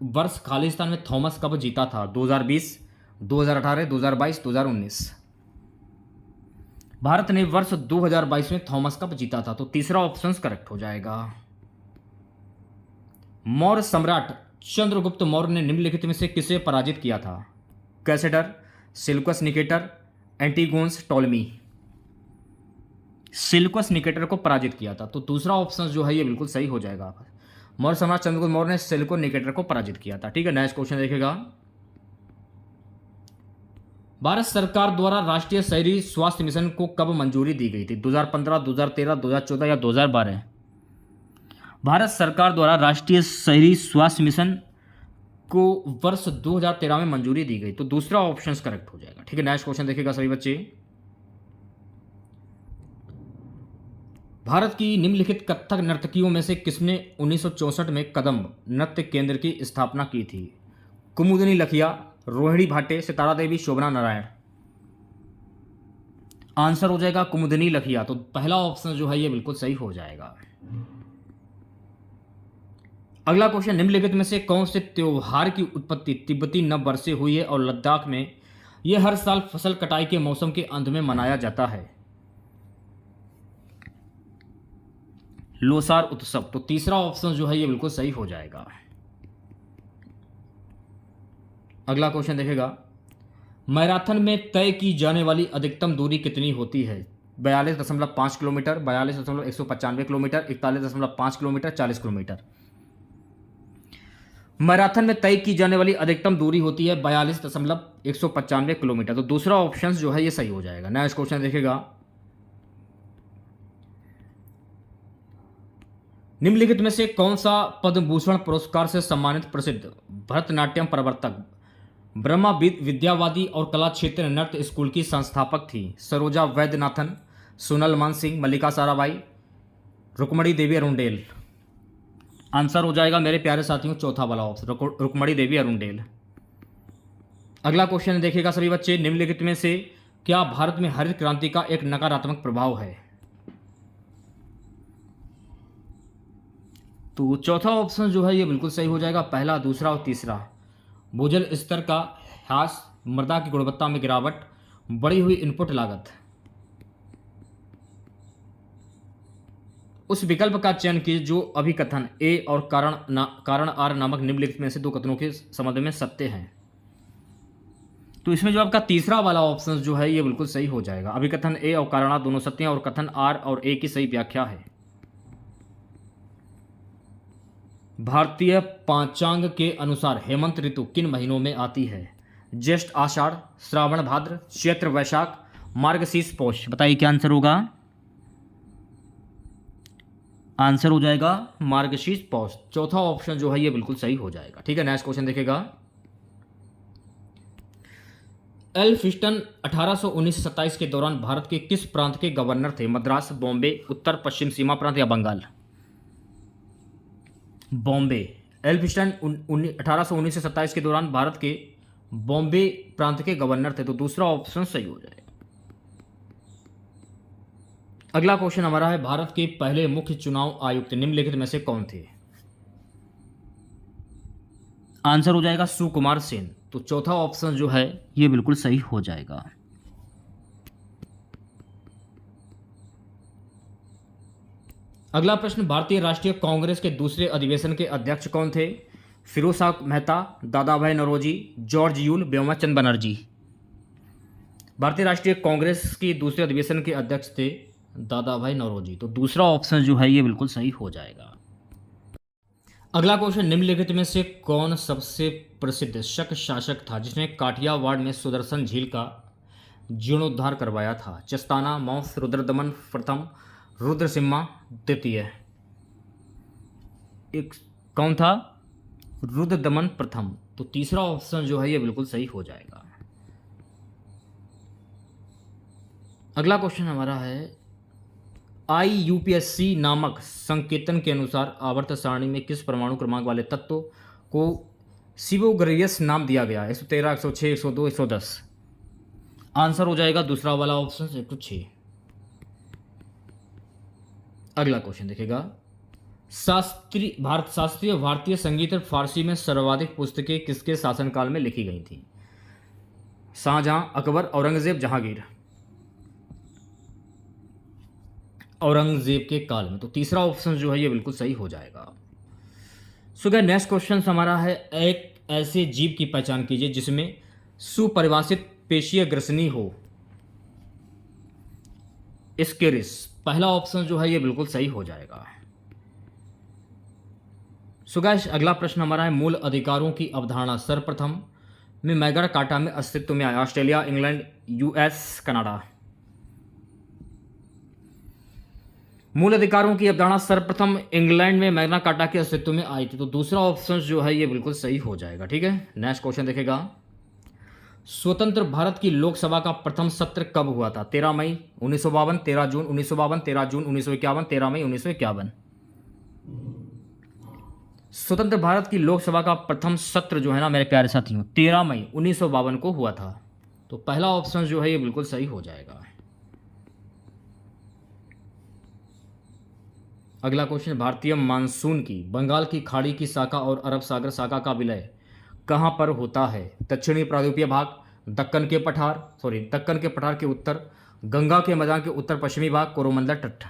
वर्ष खालिस्तान में थॉमस कब जीता था? 2020, 2018, 2022, 2019। भारत ने वर्ष 2022 में थॉमस कप जीता था। तो तीसरा ऑप्शन करेक्ट हो जाएगा। मौर्य सम्राट चंद्रगुप्त मौर्य ने निम्नलिखित में से किसे पराजित किया था? कैसेडर, सिल्कस निकेटर, एंटीगोन्स, टॉलमी। सिल्कस निकेटर को पराजित किया था। तो दूसरा ऑप्शन जो है ये बिल्कुल सही हो जाएगा। मौर्य सम्राट चंद्रगुप्त मौर्य ने सिल्कस निकेटर को पराजित किया था। ठीक है, नेक्स्ट क्वेश्चन देखेगा, भारत सरकार द्वारा राष्ट्रीय शहरी स्वास्थ्य मिशन को कब मंजूरी दी गई थी? 2015, 2013, 2014 या 2012? भारत सरकार द्वारा राष्ट्रीय शहरी स्वास्थ्य मिशन को वर्ष 2013 में मंजूरी दी गई। तो दूसरा ऑप्शन करेक्ट हो जाएगा। ठीक है, नेक्स्ट क्वेश्चन देखिएगा सभी बच्चे। भारत की निम्नलिखित कथक नर्तकियों में से किसने 1964 में कदम नृत्य केंद्र की स्थापना की थी? कुमुदिनी लखिया, रोहिणी भाटे, सितारा देवी, शोभना नारायण। आंसर हो जाएगा कुमुदिनी लखिया। तो पहला ऑप्शन जो है ये बिल्कुल सही हो जाएगा। अगला क्वेश्चन, निम्नलिखित में से कौन से त्योहार की उत्पत्ति तिब्बती नव वर्ष से हुई है और लद्दाख में यह हर साल फसल कटाई के मौसम के अंत में मनाया जाता है? लोसार उत्सव। तो तीसरा ऑप्शन जो है ये बिल्कुल सही हो जाएगा। अगला क्वेश्चन देखेगा, मैराथन में तय की जाने वाली अधिकतम दूरी कितनी होती है? 42.5 kilometre, 42.195 kilometre, 41.5 kilometre, 40 kilometre. Marathon में तय की जाने वाली अधिकतम दूरी होती है 42.195 किलोमीटर। तो दूसरा ऑप्शन जो है ये सही हो जाएगा। नेक्स्ट क्वेश्चन देखेगा, निम्नलिखित में से कौन सा पद्म भूषण पुरस्कार से सम्मानित प्रसिद्ध भरतनाट्यम प्रवर्तक, ब्रह्मा विद्यावादी और कला क्षेत्र नृत्य स्कूल की संस्थापक थी? सरोजा वैद्यनाथन, सोनल मानसिंह, मल्लिका साराभाई, रुक्मणी देवी अरुणडेल। आंसर हो जाएगा मेरे प्यारे साथियों चौथा वाला ऑप्शन, रुक्मणी देवी अरुणडेल। अगला क्वेश्चन देखिएगा सभी बच्चे, निम्नलिखित में से क्या भारत में हरित क्रांति का एक नकारात्मक प्रभाव है? तो चौथा ऑप्शन जो है ये बिल्कुल सही हो जाएगा। पहला, दूसरा और तीसरा भूजल स्तर का ह्रास, मृदा की गुणवत्ता में गिरावट, बढ़ी हुई इनपुट लागत। उस विकल्प का चयन कीजिए जो अभिकथन ए और कारण आर नामक निम्नलिखित में से दो कथनों के संबंध में सत्य हैं। तो इसमें जो आपका तीसरा वाला ऑप्शन जो है ये बिल्कुल सही हो जाएगा। अभिकथन ए और कारण आर दोनों सत्य हैं और कथन आर और ए की सही व्याख्या है। भारतीय पंचांग के अनुसार हेमंत ऋतु किन महीनों में आती है? ज्येष्ठ आषाढ़, श्रावण भाद्र, चैत्र वैशाख, मार्गशीर्ष पौष। बताइए क्या आंसर होगा? आंसर हो जाएगा मार्गशीर्ष पौष। चौथा ऑप्शन जो है ये बिल्कुल सही हो जाएगा। ठीक है, नेक्स्ट क्वेश्चन देखेगा। एल्फिंस्टन 1819-27 के दौरान भारत के किस प्रांत के गवर्नर थे? मद्रास, बॉम्बे, उत्तर पश्चिम सीमा प्रांत या बंगाल? बॉम्बे। एल्फिंस्टन 1819 से 27 के दौरान भारत के बॉम्बे प्रांत के गवर्नर थे, तो दूसरा ऑप्शन सही हो जाएगा। अगला क्वेश्चन हमारा है, भारत के पहले मुख्य चुनाव आयुक्त निम्नलिखित में से कौन थे? आंसर हो जाएगा सुकुमार सेन। तो चौथा ऑप्शन जो है ये बिल्कुल सही हो जाएगा। अगला प्रश्न, भारतीय राष्ट्रीय कांग्रेस के दूसरे अधिवेशन के अध्यक्ष कौन थे? फिरोज शाह मेहता, दादा भाई नौरोजी, जॉर्ज यूल, व्योमाचंद बनर्जी। भारतीय राष्ट्रीय कांग्रेस की दूसरे अधिवेशन के अध्यक्ष थे दादा भाई नौरोजी। तो दूसरा ऑप्शन जो है ये बिल्कुल सही हो जाएगा। अगला क्वेश्चन, निम्नलिखित में से कौन सबसे प्रसिद्ध शक शासक था जिसने काठियावाड़ में सुदर्शन झील का जीर्णोद्धार करवाया था? चस्ताना, मौस, रुद्रदमन प्रथम, रुद्रसिम्हा द्वितीय। एक कौन था? रुद्रदमन प्रथम। तो तीसरा ऑप्शन जो है ये बिल्कुल सही हो जाएगा। अगला क्वेश्चन हमारा है, IUPAC नामक संकेतन के अनुसार आवर्त सारणी में किस परमाणु क्रमांक वाले तत्व को सिबोगरियस नाम दिया गया? 113, 106, 102, 110। आंसर हो जाएगा दूसरा वाला ऑप्शन 106। अगला क्वेश्चन देखेगा, शास्त्रीय भारतीय संगीत फारसी में सर्वाधिक पुस्तकें किसके शासनकाल में लिखी गई थी? शाहजहां, अकबर, औरंगजेब, जहांगीर। औरंगजेब के काल में। तो तीसरा ऑप्शन जो है ये बिल्कुल सही हो जाएगा। सो गाइस, नेक्स्ट क्वेश्चन हमारा है, एक ऐसे जीव की पहचान कीजिए जिसमें सुपरिभाषित पेशीय ग्रसनी हो। स्केरिस। पहला ऑप्शन जो है ये बिल्कुल सही हो जाएगा। सो गाइस, अगला प्रश्न हमारा है, मूल अधिकारों की अवधारणा सर्वप्रथम में मैग्ना कार्टा में अस्तित्व में आया? Australia, England, US, Canada. मूल अधिकारों की अवधारणा सर्वप्रथम इंग्लैंड में मैग्ना कार्टा के अस्तित्व में आई थी। तो दूसरा ऑप्शन जो है ये बिल्कुल सही हो जाएगा। ठीक है, नेक्स्ट क्वेश्चन देखेगा, स्वतंत्र भारत की लोकसभा का प्रथम सत्र कब हुआ था? 13 मई 1952, 13 जून 1952, 13 जून 1951, 13 मई 1951। स्वतंत्र भारत की लोकसभा का प्रथम सत्र जो है ना मेरे प्यारे साथियों 13 मई 1952 को हुआ था। तो पहला ऑप्शन जो है ये बिल्कुल सही हो जाएगा। अगला क्वेश्चन, भारतीय मानसून की बंगाल की खाड़ी की शाखा और अरब सागर शाखा का विलय कहाँ पर होता है? दक्षिणी प्रायद्वीपीय भाग, दक्कन के पठार के उत्तर, गंगा के मैदान के उत्तर पश्चिमी भाग, कोरोमंडल तट।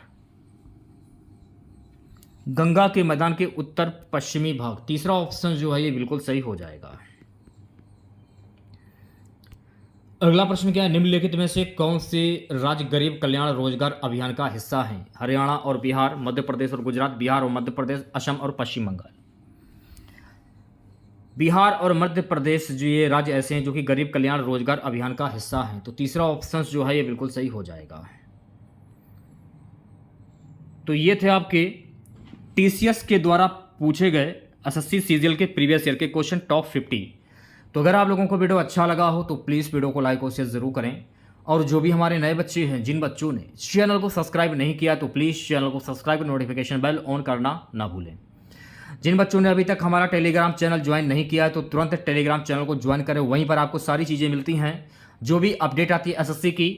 गंगा के मैदान के उत्तर पश्चिमी भाग। तीसरा ऑप्शन जो है ये बिल्कुल सही हो जाएगा। अगला प्रश्न क्या है, निम्नलिखित में से कौन से राज्य गरीब कल्याण रोजगार अभियान का हिस्सा हैं? हरियाणा और बिहार, मध्य प्रदेश और गुजरात, बिहार और मध्य प्रदेश, असम और पश्चिम बंगाल। बिहार और मध्य प्रदेश जो ये राज्य ऐसे हैं जो कि गरीब कल्याण रोजगार अभियान का हिस्सा हैं। तो तीसरा ऑप्शन जो है ये बिल्कुल सही हो जाएगा। तो ये थे आपके TCS के द्वारा पूछे गए SSC CGL के प्रीवियस ईयर के क्वेश्चन टॉप 50। तो अगर आप लोगों को वीडियो अच्छा लगा हो तो प्लीज़ वीडियो को लाइक और शेयर ज़रूर करें। और जो भी हमारे नए बच्चे हैं, जिन बच्चों ने चैनल को सब्सक्राइब नहीं किया तो प्लीज़ चैनल को सब्सक्राइब कर नोटिफिकेशन बेल ऑन करना ना भूलें। जिन बच्चों ने अभी तक हमारा टेलीग्राम चैनल ज्वाइन नहीं किया है तो तुरंत टेलीग्राम चैनल को ज्वाइन करें। वहीं पर आपको सारी चीज़ें मिलती हैं, जो भी अपडेट आती है SSC की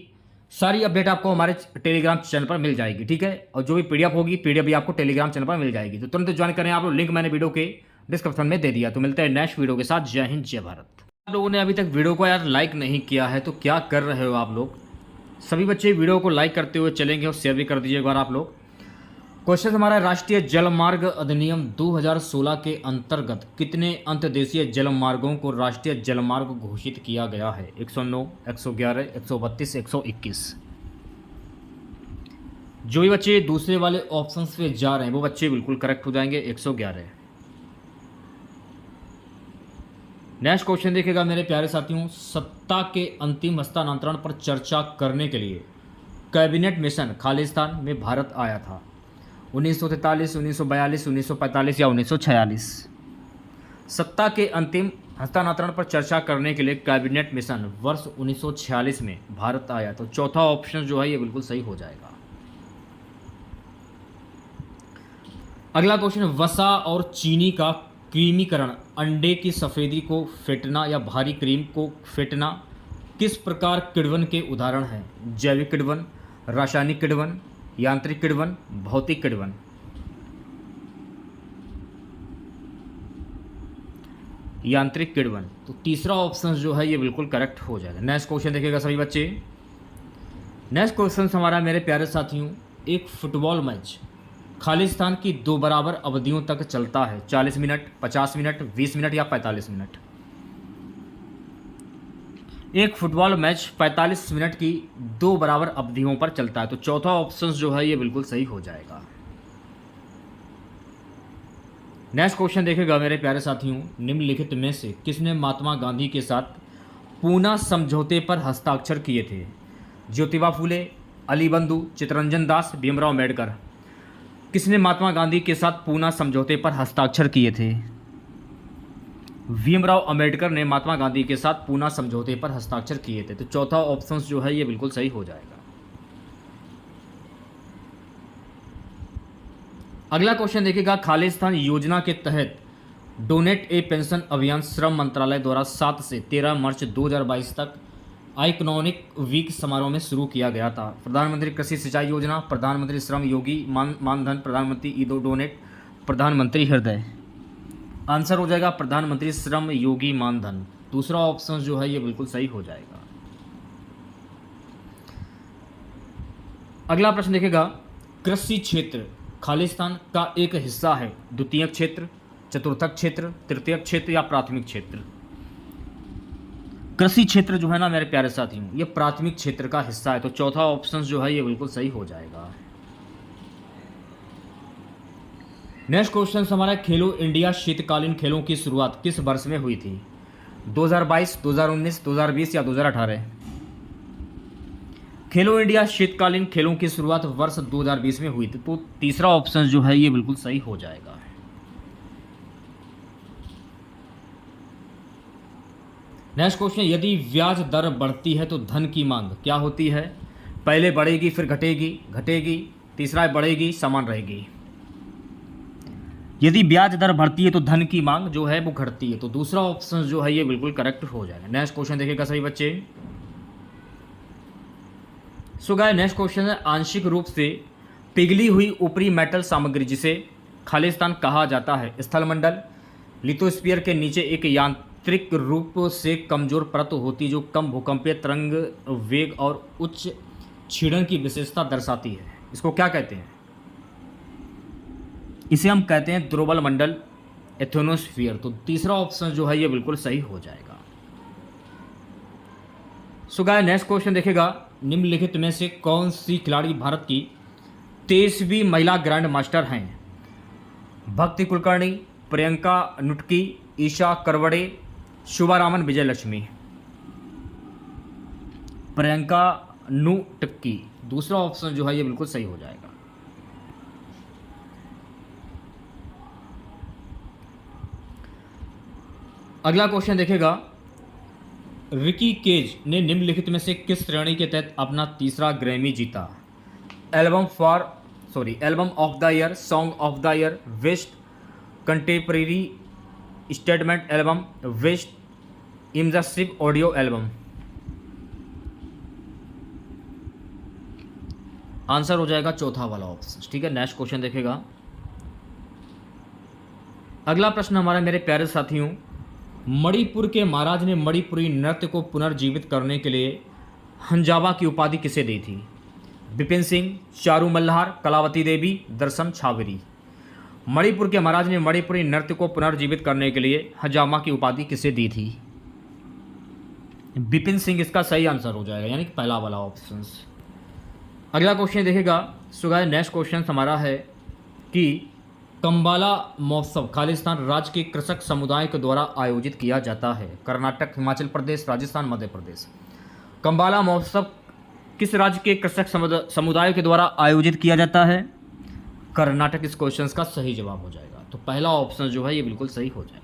सारी अपडेट आपको हमारे टेलीग्राम चैनल पर मिल जाएगी। ठीक है, और जो भी PDF होगी PDF भी आपको टेलीग्राम चैनल पर मिल जाएगी। तो तुरंत ज्वाइन करें आप लोग, लिंक मैंने वीडियो के डिस्क्रिप्शन में दे दिया। तो मिलते हैं नेक्स्ट वीडियो के साथ। जय हिंद, जय भारत। आप लोगों ने अभी तक वीडियो को यार लाइक नहीं किया है तो क्या कर रहे हो आप लोग? सभी बच्चे वीडियो को लाइक करते हुए चलेंगे और शेयर भी कर दीजिए एक बार आप लोग। क्वेश्चन हमारा, राष्ट्रीय जलमार्ग अधिनियम 2016 के अंतर्गत कितने अंतर्देशीय जलमार्गों को राष्ट्रीय जलमार्ग घोषित किया गया है? 109, 111, 132, 121। जो भी बच्चे दूसरे वाले ऑप्शंस पे जा रहे हैं वो बच्चे बिल्कुल करेक्ट हो जाएंगे। 111। नेक्स्ट क्वेश्चन देखिएगा मेरे प्यारे साथियों, सत्ता के अंतिम हस्तांतरण पर चर्चा करने के लिए कैबिनेट मिशन खालिस्तान में भारत आया था? 1943, 1942, 1945 या 1946? सत्ता के अंतिम हस्तांतरण पर चर्चा करने के लिए कैबिनेट मिशन वर्ष 1946 में भारत आया। तो चौथा ऑप्शन जो है ये बिल्कुल सही हो जाएगा। अगला क्वेश्चन, वसा और चीनी का क्रीमीकरण अंडे की सफेदी को फेंटना या भारी क्रीम को फेंटना किस प्रकार किण्वन के उदाहरण हैं? जैविक किण्वन, रासायनिक किण्वन, यांत्रिक किण्वन, भौतिक किण्वन? यांत्रिक किण्वन। तो तीसरा ऑप्शन जो है ये बिल्कुल करेक्ट हो जाएगा। नेक्स्ट क्वेश्चन देखिएगा सभी बच्चे। नेक्स्ट क्वेश्चन हमारा मेरे प्यारे साथियों, एक फुटबॉल मैच खालिस्तान की 2 बराबर अवधियों तक चलता है। 40 मिनट, 50 मिनट, 20 मिनट या 45 मिनट? एक फुटबॉल मैच 45 मिनट की 2 बराबर अवधियों पर चलता है। तो चौथा ऑप्शन जो है ये बिल्कुल सही हो जाएगा। नेक्स्ट क्वेश्चन देखेगा मेरे प्यारे साथियों, निम्नलिखित में से किसने महात्मा गांधी के साथ पूना समझौते पर हस्ताक्षर किए थे? ज्योतिबा फूले, अली बंधु, चित्तरंजन दास, भीमराव अम्बेडकर? किसने महात्मा गांधी के साथ पूना समझौते पर हस्ताक्षर किए थे? भीमराव अम्बेडकर ने महात्मा गांधी के साथ पूना समझौते पर हस्ताक्षर किए थे। तो चौथा ऑप्शन जो है ये बिल्कुल सही हो जाएगा। अगला क्वेश्चन देखिएगा, खालिस्तान योजना के तहत डोनेट ए पेंशन अभियान श्रम मंत्रालय द्वारा 7 से 13 मार्च 2022 तक आइकॉनिक वीक समारोह में शुरू किया गया था। प्रधानमंत्री कृषि सिंचाई योजना, प्रधानमंत्री श्रम योगी मानधन, प्रधानमंत्री ईदो डोनेट, प्रधानमंत्री हृदय? आंसर हो जाएगा प्रधानमंत्री श्रम योगी मानधन। दूसरा ऑप्शन जो है ये बिल्कुल सही हो जाएगा। अगला प्रश्न देखेगा, कृषि क्षेत्र खालिस्तान का एक हिस्सा है? द्वितीयक क्षेत्र, चतुर्थक क्षेत्र, तृतीयक क्षेत्र या प्राथमिक क्षेत्र? कृषि क्षेत्र जो है ना मेरे प्यारे साथियों ये प्राथमिक क्षेत्र का हिस्सा है। तो चौथा ऑप्शन जो है ये बिल्कुल सही हो जाएगा। नेक्स्ट क्वेश्चन हमारा, खेलो इंडिया शीतकालीन खेलों की शुरुआत किस वर्ष में हुई थी? 2022, 2019, 2020 या 2018? खेलो इंडिया शीतकालीन खेलों की शुरुआत वर्ष 2020 में हुई थी। तो तीसरा ऑप्शन जो है ये बिल्कुल सही हो जाएगा। नेक्स्ट क्वेश्चन, यदि ब्याज दर बढ़ती है तो धन की मांग क्या होती है? पहले बढ़ेगी फिर घटेगी, घटेगी, तीसरा बढ़ेगी, समान रहेगी? यदि ब्याज दर बढ़ती है तो धन की मांग जो है वो घटती है। तो दूसरा ऑप्शन जो है ये बिल्कुल करेक्ट हो जाएगा। नेक्स्ट क्वेश्चन देखिएगा सभी बच्चे। सो गाइस नेक्स्ट क्वेश्चन है, आंशिक रूप से पिघली हुई ऊपरी मेटल सामग्री जिसे खालिस्तान कहा जाता है? स्थलमंडल, लिथोस्फीयर के नीचे एक यांत्रिक रूप से कमजोर परत होती जो कम भूकंपीय तरंग वेग और उच्च क्षीणन की विशेषता दर्शाती है। इसको क्या कहते हैं? इसे हम कहते हैं ध्रुवल मंडल, एथोनोस्फीयर। तो तीसरा ऑप्शन जो है ये बिल्कुल सही हो जाएगा। सो गाइस नेक्स्ट क्वेश्चन देखेगा, निम्नलिखित में से कौन सी खिलाड़ी भारत की 23वीं महिला ग्रैंड मास्टर हैं? भक्ति कुलकर्णी, प्रियंका नुटकी, ईशा करवड़े, शुभारामन विजयलक्ष्मी? प्रियंका नुटकी। दूसरा ऑप्शन जो है ये बिल्कुल सही हो जाएगा। अगला क्वेश्चन देखेगा, रिकी केज ने निम्नलिखित में से किस श्रेणी के तहत अपना तीसरा ग्रैमी जीता? Album of the year, song of the year, best contemporary statement album, best immersive audio album? Answer हो जाएगा चौथा वाला ऑप्शन। ठीक है, नेक्स्ट क्वेश्चन देखेगा, अगला प्रश्न हमारा मेरे प्यारे साथियों, मणिपुर के महाराज ने मणिपुरी नृत्य को पुनर्जीवित करने के लिए हंजावा की उपाधि किसे दी थी? बिपिन सिंह, चारू मल्हार, कलावती देवी, दर्शन छावरी। मणिपुर के महाराज ने मणिपुरी नृत्य को पुनर्जीवित करने के लिए हंजामा की उपाधि किसे दी थी? बिपिन सिंह इसका सही आंसर हो जाएगा, यानी कि पहला वाला ऑप्शन। अगला क्वेश्चन देखेगा। सो गाइस नेक्स्ट क्वेश्चन हमारा है कि कंबाला महोत्सव खालिस्तान राज्य के कृषक समुदाय के द्वारा आयोजित किया जाता है? कर्नाटक, हिमाचल प्रदेश, राजस्थान, मध्य प्रदेश। कंबाला महोत्सव किस राज्य के कृषक समुदाय के द्वारा आयोजित किया जाता है? कर्नाटक इस क्वेश्चन का सही जवाब हो जाएगा। तो पहला ऑप्शन जो है ये बिल्कुल सही हो जाएगा।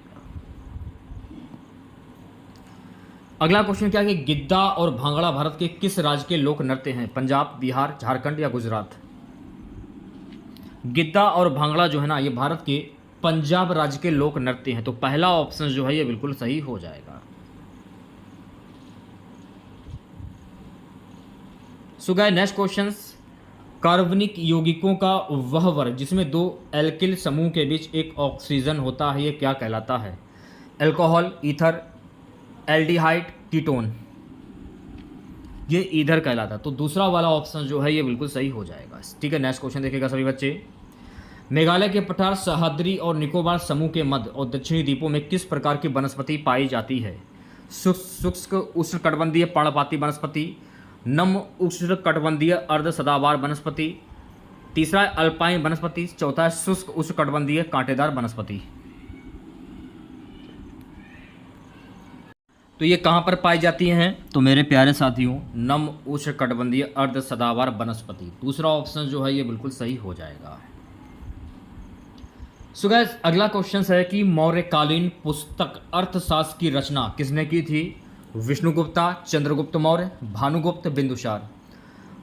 अगला क्वेश्चन क्या है कि गिद्दा और भांगड़ा भारत के किस राज्य के लोक नृत्य हैं? पंजाब, बिहार, झारखंड या गुजरात। गिद्दा और भांगड़ा जो है ना, ये भारत के पंजाब राज्य के लोक नृत्य हैं। तो पहला ऑप्शन जो है ये बिल्कुल सही हो जाएगा। सो गाइस नेक्स्ट क्वेश्चन, कार्बनिक यौगिकों का वह वर्ग जिसमें दो एल्किल समूह के बीच एक ऑक्सीजन होता है, ये क्या कहलाता है? Alcohol, ether, aldehyde, ketone. ये ईथर कहलाता है। तो दूसरा वाला ऑप्शन जो है ये बिल्कुल सही हो जाएगा। ठीक है, नेक्स्ट क्वेश्चन देखिएगा सभी बच्चे। मेघालय के पठार, सह्याद्री और निकोबार समूह के मध्य और दक्षिणी द्वीपों में किस प्रकार की वनस्पति पाई जाती है? शुष्क उष्णकटिबंधीय पर्णपाती वनस्पति, नम उष्णकटिबंधीय अर्ध सदाबहार वनस्पति, तीसरा है अल्पाइन वनस्पति, चौथा है शुष्क उष्णकटिबंधीय कांटेदार वनस्पति। तो ये कहाँ पर पाई जाती हैं? तो मेरे प्यारे साथियों, नम उष्णकटिबंधीय अर्ध सदाबहार वनस्पति। दूसरा ऑप्शन जो है ये बिल्कुल सही हो जाएगा। सो गाइस अगला क्वेश्चन है कि मौर्यकालीन पुस्तक अर्थशास्त्र की रचना किसने की थी? विष्णुगुप्ता, चंद्रगुप्त मौर्य, भानुगुप्त, बिंदुसार।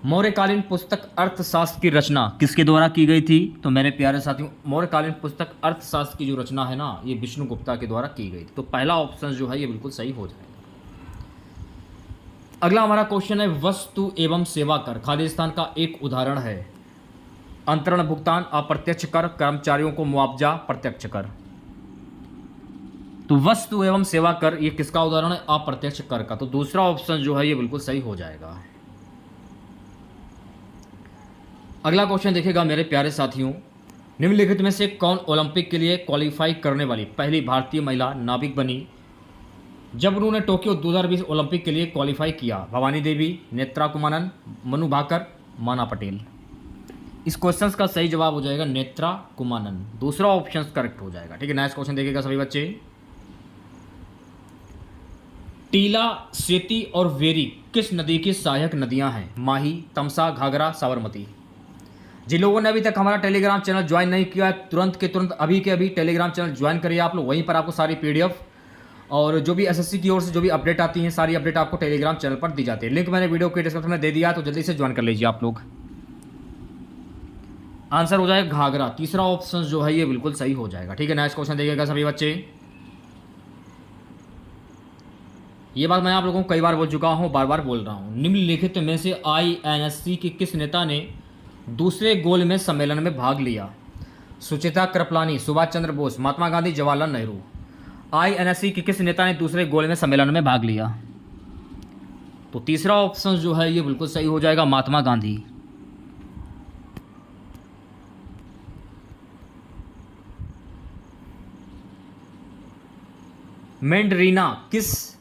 मौर्यकालीन पुस्तक अर्थशास्त्र की रचना किसके द्वारा की गई थी? तो मेरे प्यारे साथियों, मौर्यकालीन पुस्तक अर्थशास्त्र की जो रचना है ना, ये विष्णुगुप्ता के द्वारा की गई थी। तो पहला ऑप्शन जो है ये बिल्कुल सही हो जाएगा। अगला हमारा क्वेश्चन है वस्तु एवं सेवा कर खालिस्तान का एक उदाहरण है? अंतरण भुगतान, अप्रत्यक्ष कर, कर्मचारियों को मुआवजा, प्रत्यक्ष कर। तो वस्तु एवं सेवा कर ये किसका उदाहरण है? अप्रत्यक्ष कर का। तो दूसरा ऑप्शन जो है ये बिल्कुल सही हो जाएगा। अगला क्वेश्चन देखिएगा मेरे प्यारे साथियों, निम्नलिखित में से कौन ओलंपिक के लिए क्वालिफाई करने वाली पहली भारतीय महिला नाविक बनी जब उन्होंने टोक्यो 2020 ओलंपिक के लिए क्वालिफाई किया? भवानी देवी, नेत्रा कुमानन, मनु भाकर, माना पटेल। इस क्वेश्चन का सही जवाब हो जाएगा नेत्रा कुमानन। दूसरा ऑप्शन करेक्ट हो जाएगा। ठीक है, नेक्स्ट क्वेश्चन देखिएगा सभी बच्चे। टीला, सेती और वेरी किस नदी की सहायक नदियां हैं? माही, तमसा, घाघरा, साबरमती। जिन लोगों ने अभी तक हमारा टेलीग्राम चैनल ज्वाइन नहीं किया है, तुरंत के तुरंत अभी के अभी टेलीग्राम चैनल ज्वाइन करिए आप लोग। वहीं पर आपको सारी पीडीएफ और जो भी एसएससी की ओर से जो भी अपडेट आती हैं, सारी अपडेट आपको टेलीग्राम चैनल पर दी जाती है। लिंक मैंने वीडियो के डिस्क्रिप्शन में दे दिया, तो जल्दी से ज्वाइन कर लीजिए आप लोग। आंसर हो जाएगा घाघरा। तीसरा ऑप्शन जो है ये बिल्कुल सही हो जाएगा। ठीक है, नेक्स्ट क्वेश्चन देखिएगा सभी बच्चे। ये बात मैं आप लोगों को कई बार बोल चुका हूं, बार बार बोल रहा हूं। निम्नलिखित में से आईएनएससी के किस नेता ने दूसरे गोलमेज सम्मेलन में भाग लिया? सुचेता कृपलानी, सुभाष चंद्र बोस, महात्मा गांधी, जवाहरलाल नेहरू। आईएनएससी के किस नेता ने दूसरे गोलमेज सम्मेलन में भाग लिया? तो तीसरा ऑप्शन जो है ये बिल्कुल सही हो जाएगा, महात्मा गांधी। मैंडरीना किस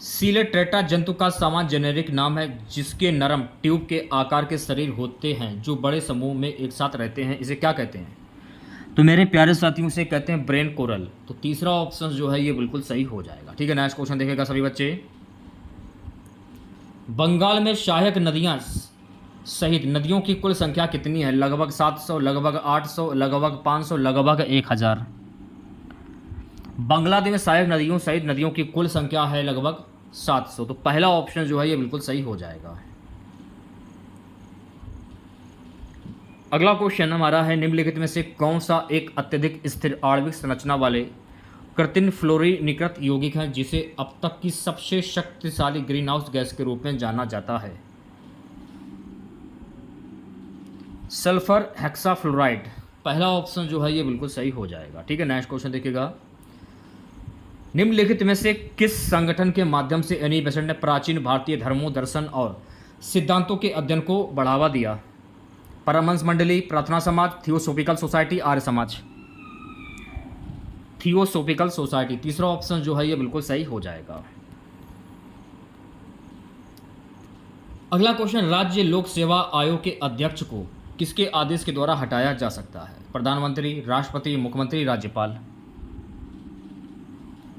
सीलेट्रेटा जंतु का सामान्य जेनेरिक नाम है जिसके नरम ट्यूब के आकार के शरीर होते हैं जो बड़े समूह में एक साथ रहते हैं? इसे क्या कहते हैं? तो मेरे प्यारे साथियों से कहते हैं ब्रेन कोरल। तो तीसरा ऑप्शन जो है ये बिल्कुल सही हो जाएगा। ठीक है, नेक्स्ट क्वेश्चन देखेगा सभी बच्चे। बंगाल में सहायक नदियां सहित नदियों की कुल संख्या कितनी है? लगभग 700, लगभग 800, लगभग 500, लगभग 1000। बांग्लादेश में सहायक नदियों सहित नदियों की कुल संख्या है लगभग 700। तो पहला ऑप्शन जो है ये बिल्कुल सही हो जाएगा। अगला क्वेश्चन हमारा है निम्नलिखित में से कौन सा एक अत्यधिक स्थिर आणविक संरचना वाले कृत्रिम फ्लोरीनीकृत यौगिक है जिसे अब तक की सबसे शक्तिशाली ग्रीन हाउस गैस के रूप में जाना जाता है? सल्फर हेक्साफ्लोराइड पहला ऑप्शन जो है ये बिल्कुल सही हो जाएगा। ठीक है, नेक्स्ट क्वेश्चन देखिएगा। निम्नलिखित में से किस संगठन के माध्यम से एनी बेसेंट ने प्राचीन भारतीय धर्मों, दर्शन और सिद्धांतों के अध्ययन को बढ़ावा दिया? परमहंस मंडली, प्रार्थना समाज, theosophical society, Arya Samaj. Theosophical society तीसरा ऑप्शन जो है ये बिल्कुल सही हो जाएगा। अगला क्वेश्चन, राज्य लोक सेवा आयोग के अध्यक्ष को किसके आदेश के द्वारा हटाया जा सकता है? प्रधानमंत्री, राष्ट्रपति, मुख्यमंत्री, राज्यपाल।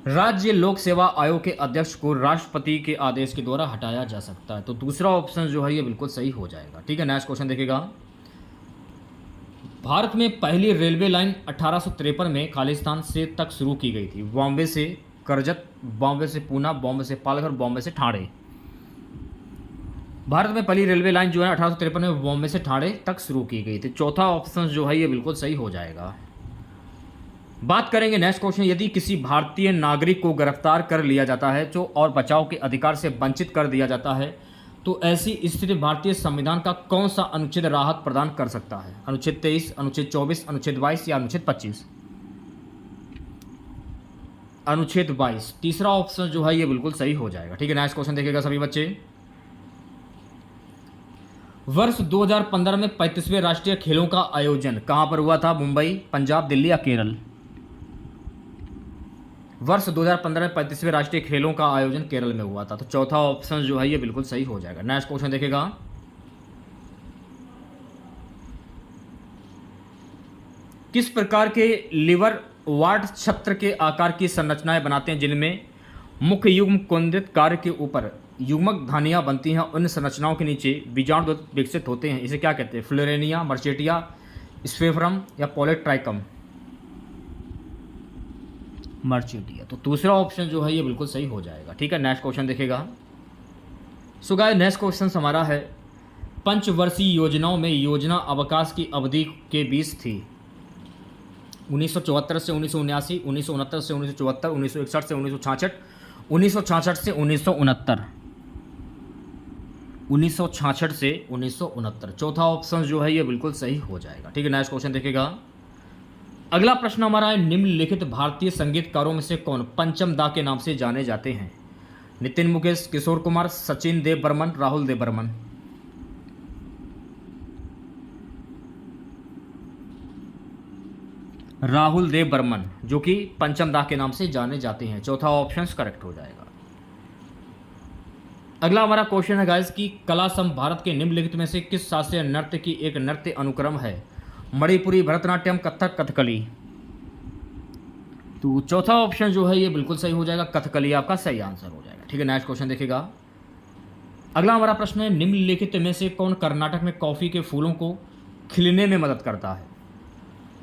राज्य लोक सेवा आयोग के अध्यक्ष को राष्ट्रपति के आदेश के द्वारा हटाया जा सकता है, तो दूसरा ऑप्शन जो है ये बिल्कुल सही हो जाएगा। ठीक है, नेक्स्ट क्वेश्चन देखिएगा। भारत में पहली रेलवे लाइन 1853 में खालिस्तान से तक शुरू की गई थी। बॉम्बे से करजत, बॉम्बे से पूना, बॉम्बे से पालघर, बॉम्बे से ठाणे। भारत में पहली रेलवे लाइन जो है 1853 में बॉम्बे से ठाणे तक शुरू की गई थी। चौथा ऑप्शन जो है ये बिल्कुल सही हो जाएगा। बात करेंगे नेक्स्ट क्वेश्चन, यदि किसी भारतीय नागरिक को गिरफ्तार कर लिया जाता है जो और बचाव के अधिकार से वंचित कर दिया जाता है, तो ऐसी स्थिति भारतीय संविधान का कौन सा अनुच्छेद राहत प्रदान कर सकता है? अनुच्छेद 23, अनुच्छेद 24, अनुच्छेद 22 या अनुच्छेद 25? अनुच्छेद 22 तीसरा ऑप्शन जो है ये बिल्कुल सही हो जाएगा। ठीक है, नेक्स्ट क्वेश्चन देखिएगा सभी बच्चे। वर्ष 2015 में 35वें राष्ट्रीय खेलों का आयोजन कहां पर हुआ था? मुंबई, पंजाब, दिल्ली या केरल? वर्ष 2015 में 35वें राष्ट्रीय खेलों का आयोजन केरल में हुआ था, तो चौथा ऑप्शन जो है ये बिल्कुल सही हो जाएगा। नेक्स्ट क्वेश्चन देखिएगा। किस प्रकार के लीवर वार्ड छत्र के आकार की संरचनाएं बनाते हैं जिनमें मुख्य युग्म केंद्रित कार्य के ऊपर युग्मक धानियां बनती हैं? उन संरचनाओं के नीचे बीजाणु विकसित होते हैं, इसे क्या कहते हैं? फ्लोरेनिया, मर्चेटिया, स्फेफरम या पॉलीट्राइकम? मर्चेटिया, तो दूसरा ऑप्शन जो है ये बिल्कुल सही हो जाएगा। ठीक है, नेक्स्ट क्वेश्चन देखिएगा। सो गाइस, नेक्स्ट क्वेश्चन हमारा है, पंचवर्षीय योजनाओं में योजना अवकाश की अवधि के बीच थी 1974 से 1979, 1969 से 1974, 1961 से 1966, 1966 से 1969, 1966 से 1969। चौथा ऑप्शन जो है ये बिल्कुल सही हो जाएगा। ठीक है, नेक्स्ट क्वेश्चन देखिएगा। अगला प्रश्न हमारा है, निम्नलिखित भारतीय संगीतकारों में से कौन पंचम दा के नाम से जाने जाते हैं? नितिन मुकेश, किशोर कुमार, सचिन देव बर्मन, राहुल देव बर्मन? राहुल देव बर्मन जो कि पंचम दा के नाम से जाने जाते हैं। चौथा ऑप्शन करेक्ट हो जाएगा। अगला हमारा क्वेश्चन है गाइस कि कला सम भारत के निम्नलिखित में से किस शास्त्रीय नृत्य की एक नृत्य अनुक्रम है? मणिपुरी, भरतनाट्यम, कथक, कथकली? तो चौथा ऑप्शन जो है ये बिल्कुल सही हो जाएगा, कथकली आपका सही आंसर हो जाएगा। ठीक है, नेक्स्ट क्वेश्चन देखिएगा। अगला हमारा प्रश्न है, निम्नलिखित में से कौन कर्नाटक में कॉफी के फूलों को खिलने में मदद करता है?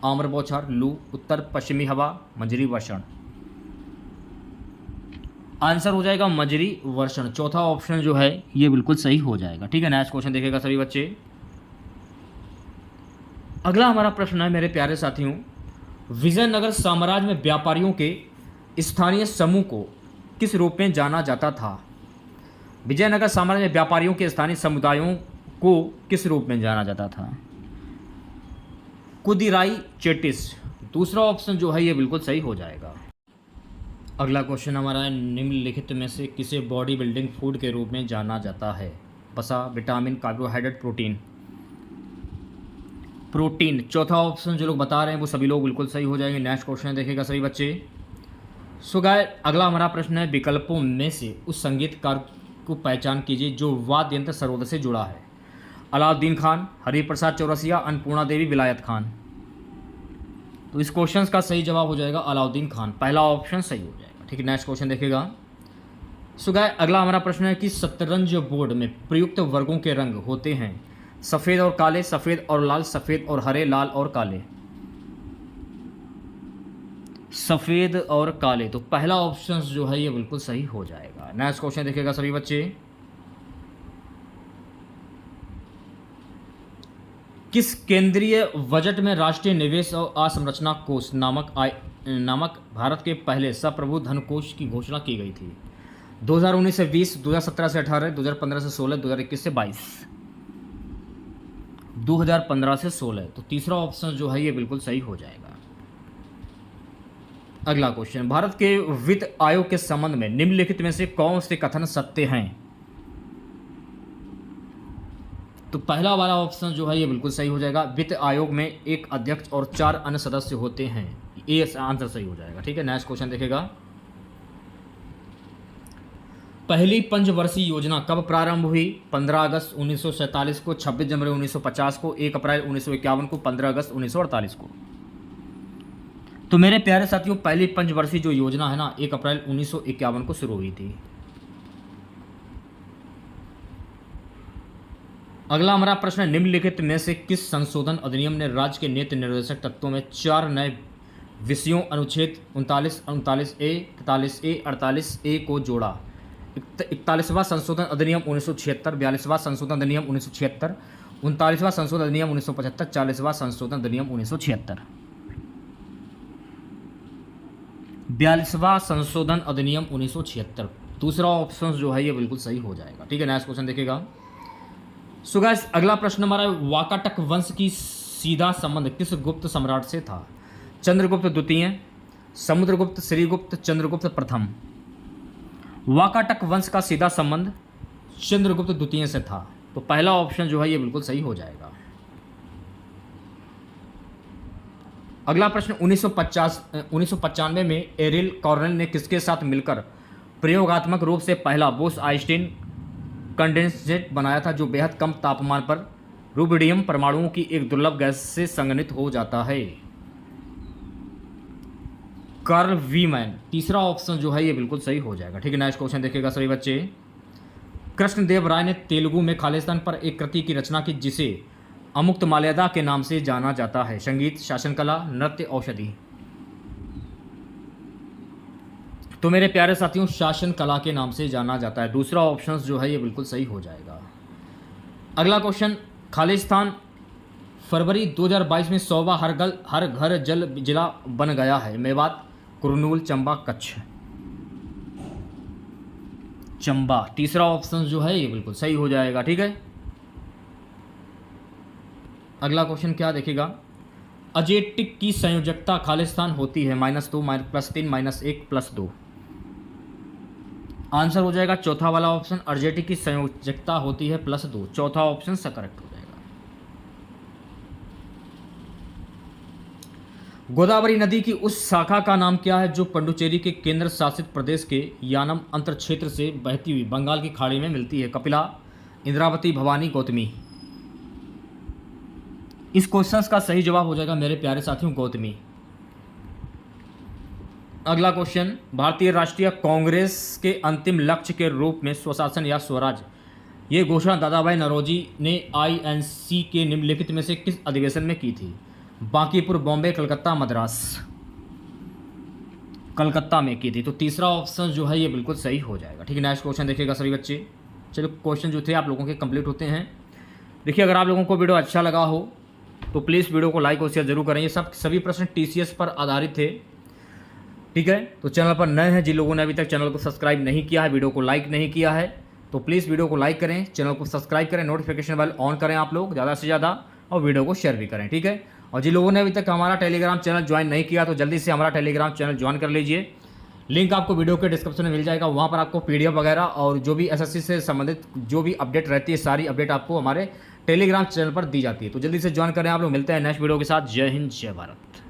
आम्र बौछार, लू, उत्तर पश्चिमी हवा, मजरी वर्षण? आंसर हो जाएगा मजरी वर्षण। चौथा ऑप्शन जो है ये बिल्कुल सही हो जाएगा। ठीक है, नेक्स्ट क्वेश्चन देखिएगा सभी बच्चे। अगला हमारा प्रश्न है मेरे प्यारे साथियों, विजयनगर साम्राज्य में व्यापारियों के स्थानीय समूह को किस रूप में जाना जाता था? विजयनगर साम्राज्य में व्यापारियों के स्थानीय समुदायों को किस रूप में जाना जाता था? कुदिराई चेटिस। दूसरा ऑप्शन जो है ये बिल्कुल सही हो जाएगा। अगला क्वेश्चन हमारा है, निम्नलिखित में से किसे बॉडी बिल्डिंग फूड के रूप में जाना जाता है? वसा, विटामिन, कार्बोहाइड्रेट, प्रोटीन? प्रोटीन। चौथा ऑप्शन जो लोग बता रहे हैं वो सभी लोग बिल्कुल सही हो जाएंगे। नेक्स्ट क्वेश्चन देखिएगा सभी बच्चे। सो गाइस, अगला हमारा प्रश्न है, विकल्पों में से उस संगीतकार को पहचान कीजिए जो वाद्य यंत्र सरोद से जुड़ा है। अलाउद्दीन खान, हरिप्रसाद चौरसिया, अन्नपूर्णा देवी, विलायत खान? तो इस क्वेश्चन का सही जवाब हो जाएगा अलाउद्दीन खान। पहला ऑप्शन सही हो जाएगा। ठीक है, नेक्स्ट क्वेश्चन देखिएगा। सो गाइस, अगला हमारा प्रश्न है कि शतरंज बोर्ड में प्रयुक्त वर्गों के रंग होते हैं सफ़ेद और काले, सफ़ेद और लाल, सफ़ेद और हरे, लाल और काले? सफ़ेद और काले, तो पहला ऑप्शन जो है ये बिल्कुल सही हो जाएगा। नेक्स्ट क्वेश्चन देखिएगा सभी बच्चे। किस केंद्रीय बजट में राष्ट्रीय निवेश और आसंरचना कोष नामक भारत के पहले सप्रभु धन कोष की घोषणा की गई थी? 2019 से 20, 2017 से 18, 2015 से 16, 2021 से 22? 2015 से 16। तो तीसरा ऑप्शन जो है ये बिल्कुल सही हो जाएगा। अगला क्वेश्चन, भारत के वित्त आयोग के संबंध में निम्नलिखित में से कौन से कथन सत्य हैं? तो पहला वाला ऑप्शन जो है ये बिल्कुल सही हो जाएगा। वित्त आयोग में एक अध्यक्ष और 4 अन्य सदस्य होते हैं, ये आंसर सही हो जाएगा। ठीक है, नेक्स्ट क्वेश्चन देखेगा, पहली पंचवर्षीय योजना कब प्रारंभ हुई? 15 अगस्त 1947 को, 26 जनवरी 1950 को, 1 अप्रैल 1951 को, 15 अगस्त 1948 को। तो मेरे प्यारे साथियों, पहली पंचवर्षीय जो योजना है ना, 1 अप्रैल 1951 को शुरू हुई थी। अगला हमारा प्रश्न है, निम्नलिखित में से किस संशोधन अधिनियम ने राज्य के नीति निर्देशक तत्वों में 4 नए विषयों अनुच्छेद 39, 39A, 43A, 48A को जोड़ा? 41वां संशोधन अधिनियम 1976, 42वां संशोधन अधिनियम 1976, 39वां संशोधन अधिनियम 1975, 40वां संशोधन अधिनियम 1976। 42वां संशोधन अधिनियम 1976, दूसरा ऑप्शन जो है ये बिल्कुल सही हो जाएगा। ठीक है, नेक्स्ट क्वेश्चन देखिएगा। सो गाइस, अगला प्रश्न हमारा, वाकाटक वंश की सीधा संबंध किस गुप्त सम्राट से था? चंद्रगुप्त द्वितीय, समुद्रगुप्त, श्रीगुप्त, चंद्रगुप्त प्रथम। वाकाटक वंश का सीधा संबंध चंद्रगुप्त द्वितीय से था, तो पहला ऑप्शन जो है ये बिल्कुल सही हो जाएगा। अगला प्रश्न, 1995 में एरिल कॉर्नेल ने किसके साथ मिलकर प्रयोगात्मक रूप से पहला बोस आइंस्टीन कंडेंसेट बनाया था, जो बेहद कम तापमान पर रुबिडियम परमाणुओं की एक दुर्लभ गैस से संघनित हो जाता है? कार्ल वीमैन, तीसरा ऑप्शन जो है ये बिल्कुल सही हो जाएगा। ठीक है, नेक्स्ट क्वेश्चन देखिएगा सभी बच्चे। कृष्णदेव राय ने तेलुगु में खालिस्तान पर एक कृति की रचना की जिसे अमुक्त माल्यादा के नाम से जाना जाता है। संगीत, शासन कला, नृत्य, औषधि। तो मेरे प्यारे साथियों, शासन कला के नाम से जाना जाता है, दूसरा ऑप्शन जो है ये बिल्कुल सही हो जाएगा। अगला क्वेश्चन, खालिस्तान फरवरी 2022 में 100वां हर घर जल जिला बन गया है। मेवात, कुरनूल, चंबा, कच्छ। चंबा, तीसरा ऑप्शन जो है ये बिल्कुल सही हो जाएगा। ठीक है, अगला क्वेश्चन क्या देखेगा, अजेटिक की संयोजकता खालिस्तान होती है -2, +3, -1, +2। आंसर हो जाएगा चौथा वाला ऑप्शन, अर्जेटिक की संयोजकता होती है +2, चौथा ऑप्शन से करेक्ट हो जाएगा। गोदावरी नदी की उस शाखा का नाम क्या है जो पुडुचेरी के केंद्र शासित प्रदेश के यानम अंतर क्षेत्र से बहती हुई बंगाल की खाड़ी में मिलती है? कपिला, इंद्रावती, भवानी, गौतमी। इस क्वेश्चन का सही जवाब हो जाएगा मेरे प्यारे साथियों गौतमी। अगला क्वेश्चन, भारतीय राष्ट्रीय कांग्रेस के अंतिम लक्ष्य के रूप में स्वशासन या स्वराज, ये घोषणा दादा भाई नौरोजी ने INC के निम्नलिखित में से किस अधिवेशन में की थी? बांकीपुर, बॉम्बे, कलकत्ता, मद्रास। कलकत्ता में की थी, तो तीसरा ऑप्शन जो है ये बिल्कुल सही हो जाएगा। ठीक है, नेक्स्ट क्वेश्चन देखिएगा सभी बच्चे। चलो, क्वेश्चन जो थे आप लोगों के कंप्लीट होते हैं। देखिए, अगर आप लोगों को वीडियो अच्छा लगा हो तो प्लीज़ वीडियो को लाइक और शेयर जरूर करें। ये सभी प्रश्न TCS पर आधारित थे। ठीक है, तो चैनल पर नए हैं, जिन लोगों ने अभी तक चैनल को सब्सक्राइब नहीं किया है, वीडियो को लाइक नहीं किया है, तो प्लीज़ वीडियो को लाइक करें, चैनल को सब्सक्राइब करें, नोटिफिकेशन बेल ऑन करें आप लोग ज़्यादा से ज़्यादा, और वीडियो को शेयर भी करें। ठीक है, और जिन लोगों ने अभी तक हमारा टेलीग्राम चैनल ज्वाइन नहीं किया तो जल्दी से हमारा टेलीग्राम चैनल ज्वाइन कर लीजिए। लिंक आपको वीडियो के डिस्क्रिप्शन में मिल जाएगा। वहाँ पर आपको PDF वगैरह और जो भी SSC से संबंधित जो भी अपडेट रहती है, सारी अपडेट आपको हमारे टेलीग्राम चैनल पर दी जाती है। तो जल्दी से ज्वाइन करें आप लोग। मिलते हैं नेक्स्ट वीडियो के साथ। जय हिंद, जय भारत।